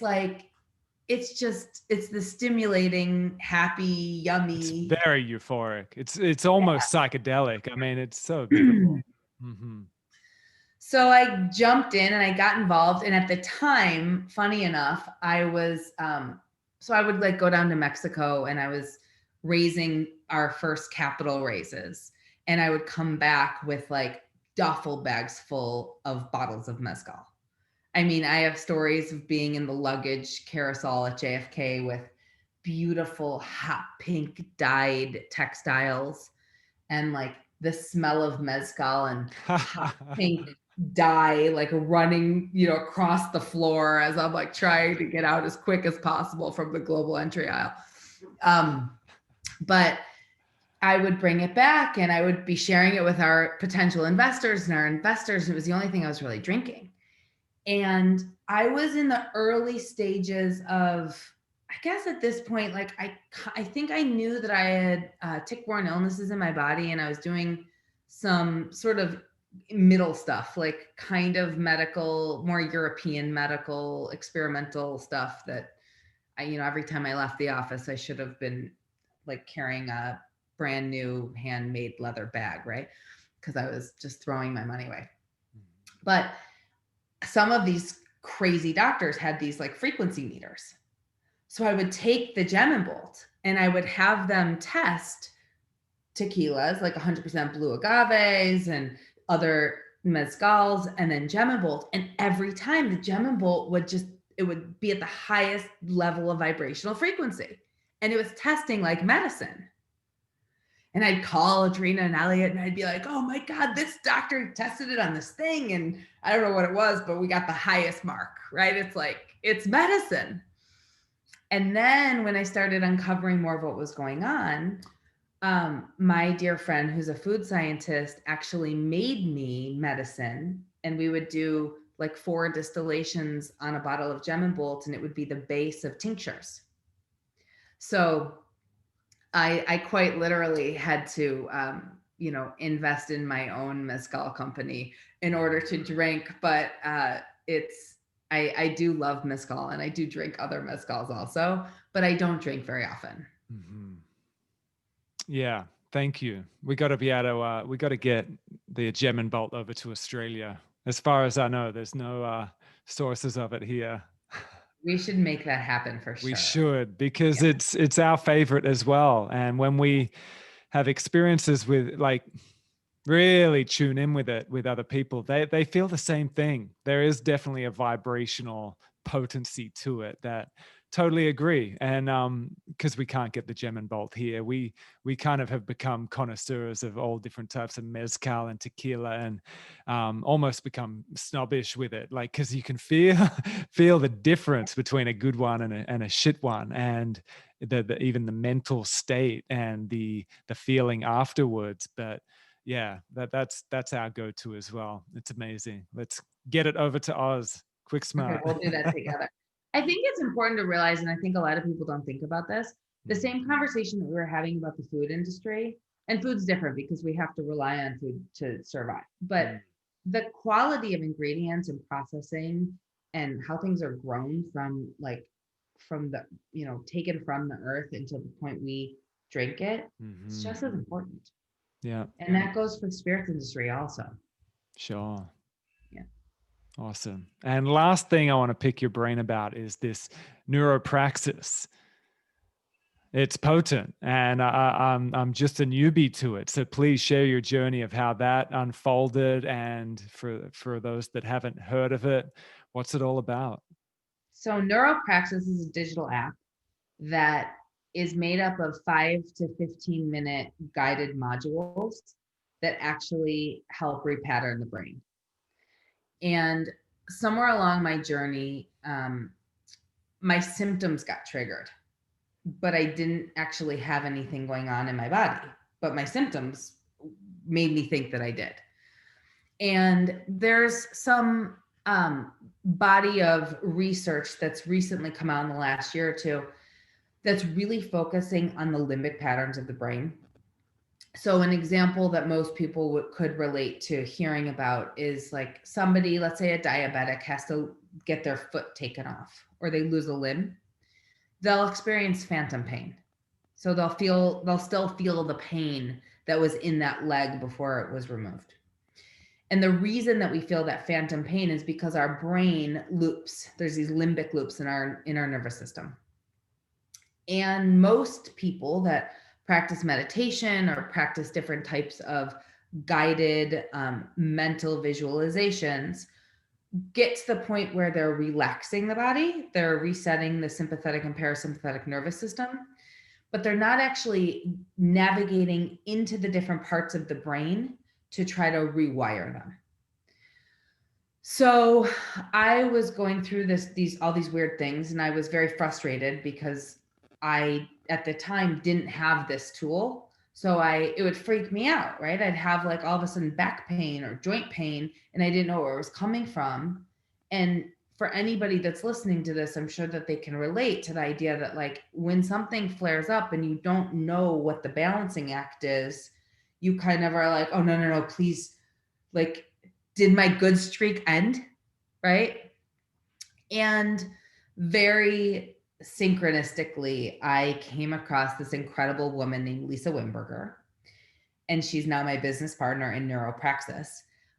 the stimulating, happy, yummy. It's very euphoric. It's almost psychedelic. I mean, it's so beautiful. Mm-hmm. So I jumped in and I got involved. And at the time, funny enough, I was, so I would go down to Mexico, and I was raising our first capital raises. And I would come back with duffel bags full of bottles of mezcal. I mean, I have stories of being in the luggage carousel at JFK with beautiful hot pink dyed textiles, and the smell of mezcal and hot pink dye running, across the floor as I'm trying to get out as quick as possible from the global entry aisle. But I would bring it back, and I would be sharing it with our potential investors, and our investors, it was the only thing I was really drinking. And I was in the early stages of, I guess at this point, I think I knew that I had tick-borne illnesses in my body, and I was doing some sort of middle stuff, kind of medical, more European medical, experimental stuff that every time I left the office, I should have been carrying a brand new handmade leather bag, right? Because I was just throwing my money away. But some of these crazy doctors had these frequency meters. So I would take the Gem and Bolt, and I would have them test tequilas, 100% blue agaves and other mezcals, and then Gem and Bolt. And every time the Gem and Bolt it would be at the highest level of vibrational frequency. And it was testing like medicine. And I'd call Adrena and Elliot, and I'd be like, "Oh my God, this doctor tested it on this thing." And I don't know what it was, but we got the highest mark, right? It's like, it's medicine. And then when I started uncovering more of what was going on, my dear friend who's a food scientist actually made me medicine, and we would do like 4 distillations on a bottle of Gem and Bolt, and it would be the base of tinctures. So I quite literally had to, invest in my own mezcal company in order to drink. But I do love mezcal, and I do drink other mezcals also, but I don't drink very often. Mm-hmm. Yeah, thank you. We got to be able to, we got to get the Gem and Bolt over to Australia. As far as I know, there's no sources of it here. We should make that happen for sure. We should, because it's our favorite as well. And when we have experiences with, like, really tune in with it with other people, they feel the same thing. There is definitely a vibrational potency to it that totally agree. And because we can't get the Gem and Bolt here, we kind of have become connoisseurs of all different types of mezcal and tequila, and almost become snobbish with it, like, because you can feel the difference between a good one and a shit one, and even the mental state and the feeling afterwards. But yeah, that's our go-to as well. It's amazing. Let's get it over to Oz. Quick smart. Okay, we'll do that together. I think it's important to realize, and I think a lot of people don't think about this, the same conversation that we were having about the food industry, and food's different because we have to rely on food to survive. But the quality of ingredients and processing and how things are grown from the, taken from the earth until the point we drink it, it's just as important. Yeah. And that goes for the spirits industry also. Sure. Yeah. Awesome. And last thing I want to pick your brain about is this NeuroPraxis. It's potent, and I'm just a newbie to it. So please share your journey of how that unfolded, and for those that haven't heard of it, what's it all about? So NeuroPraxis is a digital app that is made up of 5 to 15 minute guided modules that actually help repattern the brain. And somewhere along my journey, my symptoms got triggered, but I didn't actually have anything going on in my body, but my symptoms made me think that I did. And there's some body of research that's recently come out in the last year or two that's really focusing on the limbic patterns of the brain. So an example that most people could relate to hearing about is like somebody, let's say a diabetic, has to get their foot taken off, or they lose a limb. They'll experience phantom pain. So they'll still feel the pain that was in that leg before it was removed. And the reason that we feel that phantom pain is because our brain loops. There's these limbic loops in our nervous system. And most people that practice meditation or practice different types of guided mental visualizations get to the point where they're relaxing the body, they're resetting the sympathetic and parasympathetic nervous system, but they're not actually navigating into the different parts of the brain to try to rewire them. So I was going through all these weird things, and I was very frustrated because I, at the time, didn't have this tool. So it would freak me out, right? I'd have like all of a sudden back pain or joint pain, and I didn't know where it was coming from. And for anybody that's listening to this, I'm sure that they can relate to the idea that like when something flares up and you don't know what the balancing act is, you kind of are like, oh, no, please, like, did my good streak end? Right? And very synchronistically, I came across this incredible woman named Lisa Wimberger, and she's now my business partner in NeuroPraxis.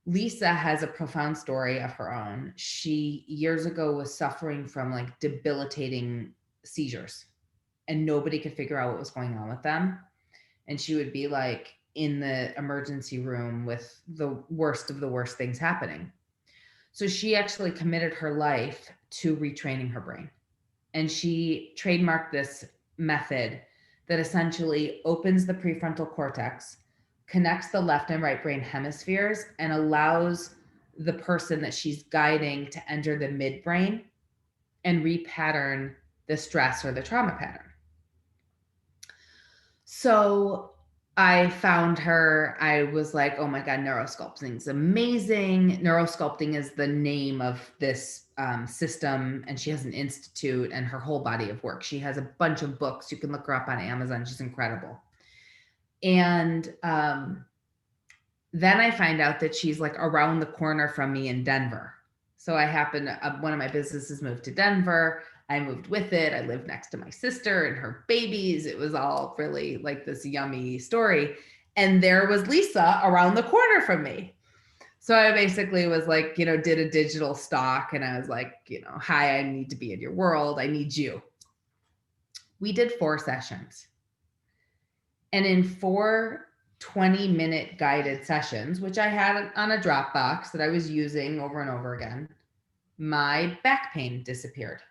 Lisa has a profound story of her own. She years ago was suffering from like debilitating seizures, and nobody could figure out what was going on with them. And she would be like in the emergency room with the worst of the worst things happening. So she actually committed her life to retraining her brain. And she trademarked this method that essentially opens the prefrontal cortex, connects the left and right brain hemispheres, and allows the person that she's guiding to enter the midbrain and repattern the stress or the trauma pattern. So I found her. I was like, oh my God, NeuroSculpting is amazing. NeuroSculpting is the name of this system, and she has an institute and her whole body of work. She has a bunch of books. You can look her up on Amazon. She's incredible. And then I find out that she's like around the corner from me in Denver. So I happened, one of my businesses moved to Denver. I moved with it. I lived next to my sister and her babies. It was all really like this yummy story. And there was Lisa around the corner from me. So I basically was like, did a digital stalk, and I was like, hi, I need to be in your world. I need you. We did 4 sessions. And in 4 20-minute guided sessions, which I had on a Dropbox that I was using over and over again, my back pain disappeared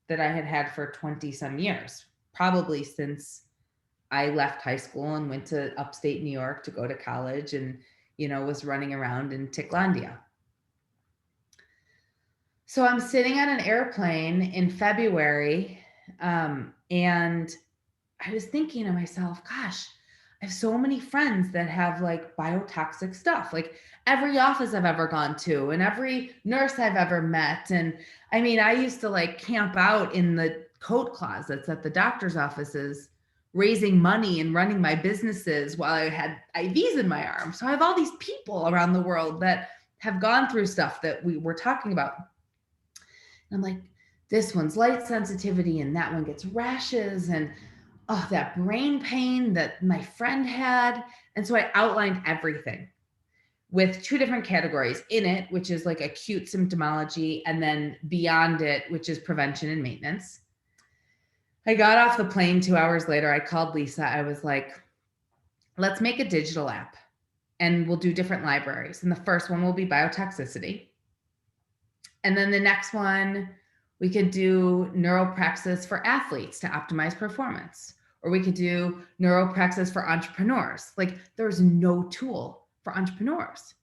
that I had had for 20 some years, probably since I left high school and went to upstate New York to go to college and, was running around in Ticklandia. So I'm sitting on an airplane in February, and I was thinking to myself, gosh, I have so many friends that have like biotoxic stuff, like every office I've ever gone to and every nurse I've ever met. And I mean, I used to like camp out in the coat closets at the doctor's offices, raising money and running my businesses while I had IVs in my arm. So I have all these people around the world that have gone through stuff that we were talking about. And I'm like, this one's light sensitivity and that one gets rashes and that brain pain that my friend had. And so I outlined everything with 2 different categories in it, which is like acute symptomology, and then beyond it, which is prevention and maintenance. I got off the plane 2 hours later. I called Lisa. I was like, let's make a digital app and we'll do different libraries. And the first one will be Biotoxicity. And then the next one, we could do NeuroPraxis for athletes to optimize performance, or we could do NeuroPraxis for entrepreneurs. Like there's no tool for entrepreneurs.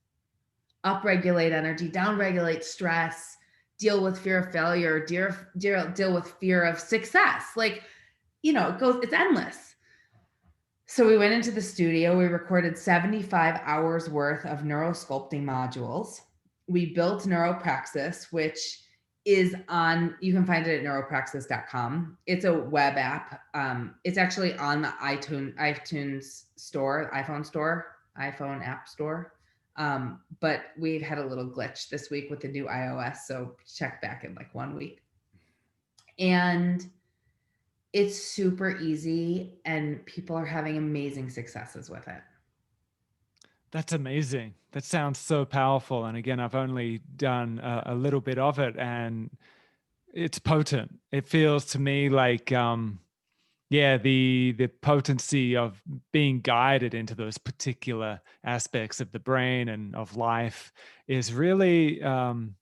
Upregulate energy, downregulate stress, deal with fear of failure, deal with fear of success. Like, it's endless. So we went into the studio, we recorded 75 hours worth of NeuroSculpting modules. We built NeuroPraxis, which is you can find it at neuropraxis.com. It's a web app. It's actually on the iTunes store, iPhone app store. But we've had a little glitch this week with the new iOS. So check back in like 1 week. And it's super easy and people are having amazing successes with it. That's amazing. That sounds so powerful. And again, I've only done a little bit of it and it's potent. It feels to me like, the potency of being guided into those particular aspects of the brain and of life is really an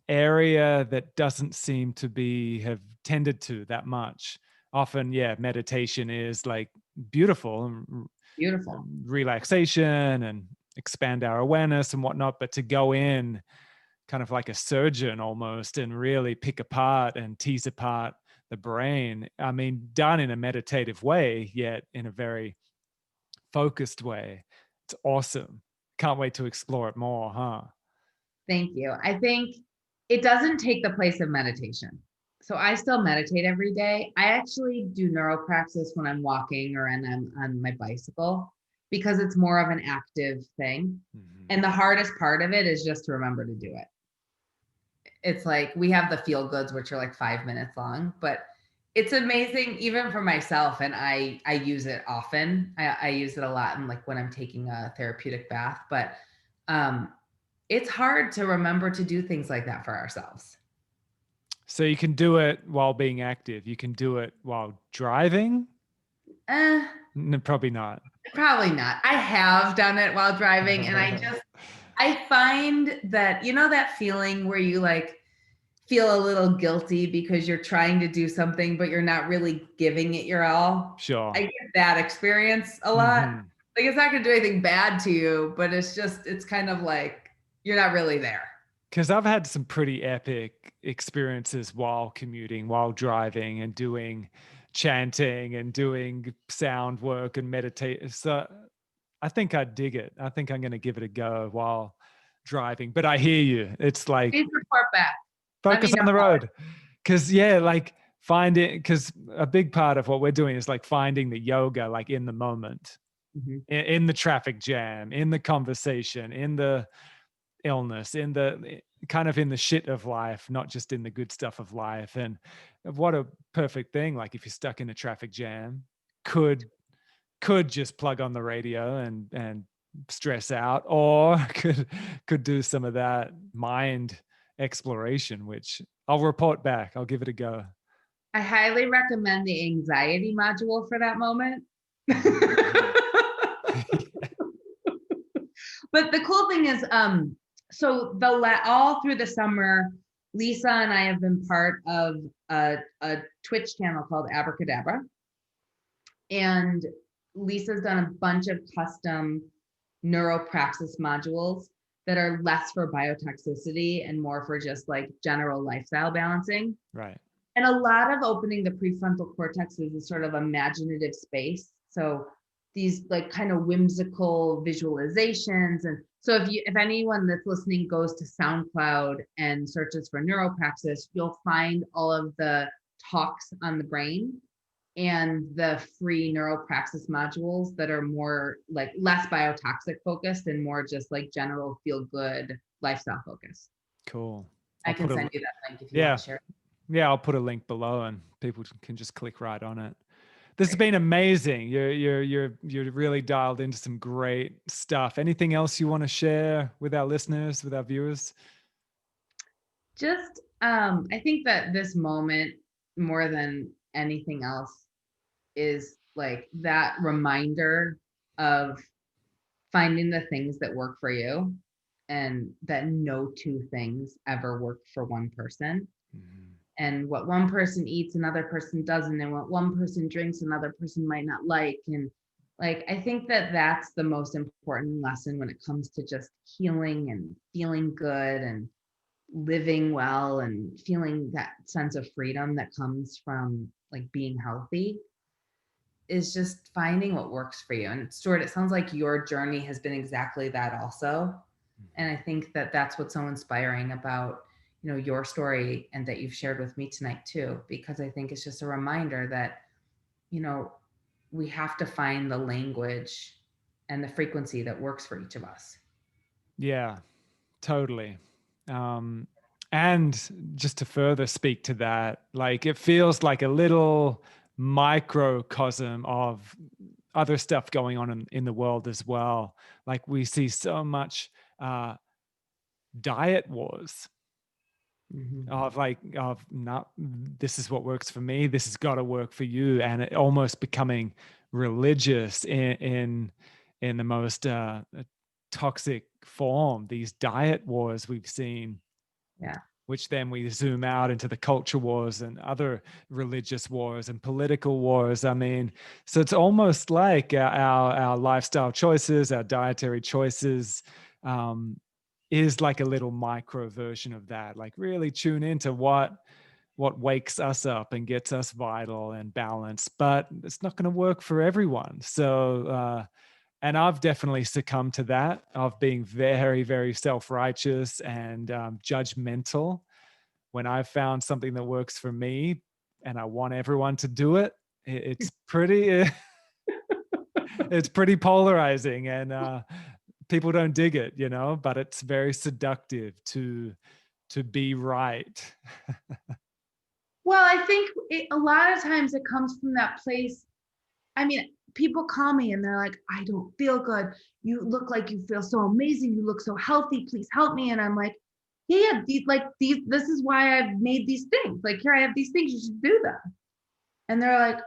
area that doesn't seem to have tended to that much. Often, meditation is like beautiful, relaxation and expand our awareness and whatnot, but to go in kind of like a surgeon almost and really pick apart and tease apart the brain, I mean, done in a meditative way, yet in a very focused way. It's awesome. Can't wait to explore it more, huh? Thank you. I think it doesn't take the place of meditation. So I still meditate every day. I actually do NeuroPraxis when I'm walking or when I'm on my bicycle because it's more of an active thing. Mm-hmm. And the hardest part of it is just to remember to do it. It's like we have the feel goods, which are like 5 minutes long, but it's amazing even for myself. And I use it often. I use it a lot in like when I'm taking a therapeutic bath, but it's hard to remember to do things like that for ourselves. So you can do it while being active. You can do it while driving? No, probably not. Probably not. I have done it while driving and I find that, that feeling where you like feel a little guilty because you're trying to do something, but you're not really giving it your all. Sure. I get that experience a lot. Mm-hmm. Like it's not going to do anything bad to you, but it's kind of like, you're not really there. Because I've had some pretty epic experiences while commuting, while driving and doing chanting and doing sound work and meditate. So I think I'd dig it. I think I'm going to give it a go while driving. But I hear you. It's like, Please report back. focus on the road. Because, yeah, like because a big part of what we're doing is like finding the yoga, like in the moment, in the traffic jam, in the conversation, in the illness, in the kind of in the shit of life, not just in the good stuff of life. And what a perfect thing. Like if you're stuck in a traffic jam, could just plug on the radio and stress out, or could do some of that mind exploration, which I'll report back. I'll give it a go. I highly recommend the anxiety module for that moment. But the cool thing is, so all through the summer, Lisa and I have been part of a Twitch channel called Abracadabra. And Lisa's done a bunch of custom NeuroPraxis modules that are less for biotoxicity and more for just like general lifestyle balancing. Right. And a lot of opening the prefrontal cortex is a sort of imaginative space. So these like kind of whimsical visualizations. And so if anyone that's listening goes to SoundCloud and searches for NeuroPraxis, you'll find all of the talks on the brain and the free NeuroPraxis modules that are more like less biotoxic focused and more just like general feel good lifestyle focus. Cool. I can send you that link if you want to share it. Yeah, I'll put a link below and people can just click right on it. This has been amazing. You're really dialed into some great stuff. Anything else you want to share with our listeners, with our viewers? Just, I think that this moment more than anything else is like that reminder of finding the things that work for you, and that no two things ever work for one person. And what one person eats, another person doesn't, and what one person drinks, another person might not like. And like, I think that that's the most important lesson when it comes to just healing and feeling good and living well and feeling that sense of freedom that comes from like being healthy, is just finding what works for you. And Stuart, it sounds like your journey has been exactly that also. And I think that that's what's so inspiring about, you know, your story, and that you've shared with me tonight too, because I think it's just a reminder that, you know, we have to find the language and the frequency that works for each of us. Yeah, totally. And just to further speak to that, like it feels like a little microcosm of other stuff going on in the world as well. Like we see so much diet wars. Of not, this is what works for me, this has got to work for you, and it almost becoming religious in the most toxic form, these diet wars we've seen. Yeah. Which then we zoom out into the culture wars and other religious wars and political wars. I mean, so it's almost like our lifestyle choices, our dietary choices, is like a little micro version of that. Like really tune into what wakes us up and gets us vital and balanced, but it's not going to work for everyone. So, and I've definitely succumbed to that, of being very, very self-righteous and judgmental when I've found something that works for me and I want everyone to do it. It's pretty, it's pretty polarizing, and people don't dig it, you know, but it's very seductive to be right. Well, I think a lot of times it comes from that place. I mean, people call me and they're like, I don't feel good. You look like you feel so amazing. You look so healthy. Please help me. And I'm like, yeah, this is why I've made these things. Like, here, I have these things. You should do them. And they're like,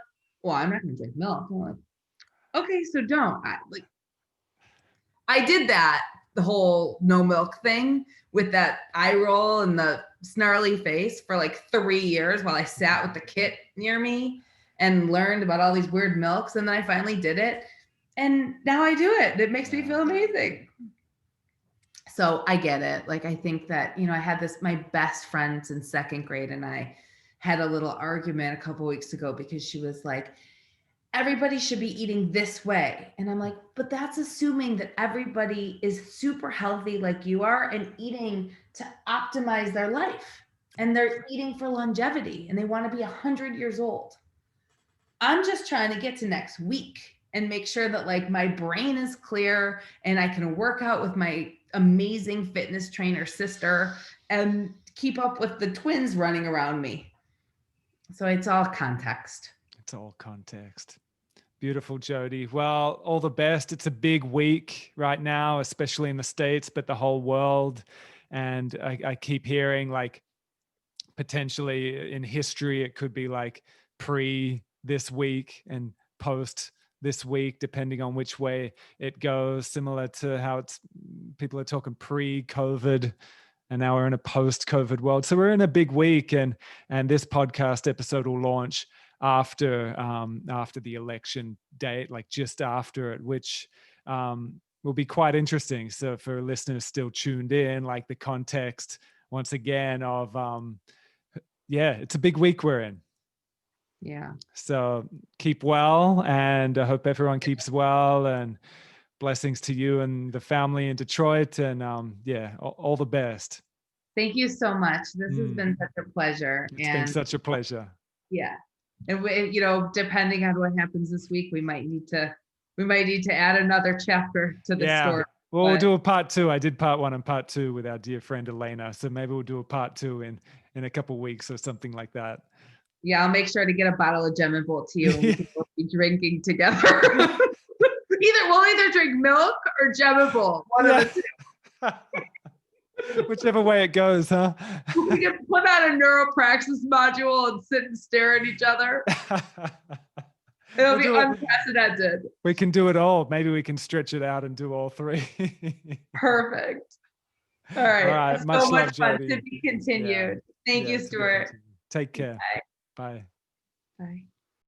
well, I'm not going to drink milk. I'm like, okay, so don't. I did that, the whole no milk thing, with that eye roll and the snarly face for like 3 years while I sat with the kit near me and learned about all these weird milks. And then I finally did it. And now I do it. It makes me feel amazing. So I get it. Like, I think that, I had my best friend in second grade, and I had a little argument a couple weeks ago because she was like, everybody should be eating this way. And I'm like, but that's assuming that everybody is super healthy like you are and eating to optimize their life. And they're eating for longevity and they want to be 100 years old. I'm just trying to get to next week and make sure that like my brain is clear and I can work out with my amazing fitness trainer sister and keep up with the twins running around me. So it's all context. It's all context. Beautiful, Jody. Well, all the best. It's a big week right now, especially in the States, but the whole world. And I keep hearing like potentially in history, it could be like pre this week and post this week, depending on which way it goes, similar to how people are talking pre-COVID. And now we're in a post-COVID world. So we're in a big week, and this podcast episode will launch after the election date, like just after it, which will be quite interesting. So for listeners still tuned in, like the context once again of it's a big week we're in. Yeah. So keep well, and I hope everyone keeps well, and blessings to you and the family in Detroit, and all the best. Thank you so much. This has been such a pleasure. It's been such a pleasure. Yeah. And we, depending on what happens this week, we might need to add another chapter to the story. Well, we'll do a part 2. I did part 1 and part 2 with our dear friend Elena. So maybe we'll do a part 2 in a couple of weeks or something like that. Yeah, I'll make sure to get a bottle of Bolt to you, and we can both be drinking together. We'll either drink milk or Bolt, one of the two. Whichever way it goes, huh? We can put on a NeuroPraxis module and sit and stare at each other. It'll be unprecedented. We can do it all. Maybe we can stretch it out and do all 3. Perfect. All right. Much so love, much fun Jody. to be continued. Thank you, Stuart. Take care. Bye. Bye. Bye.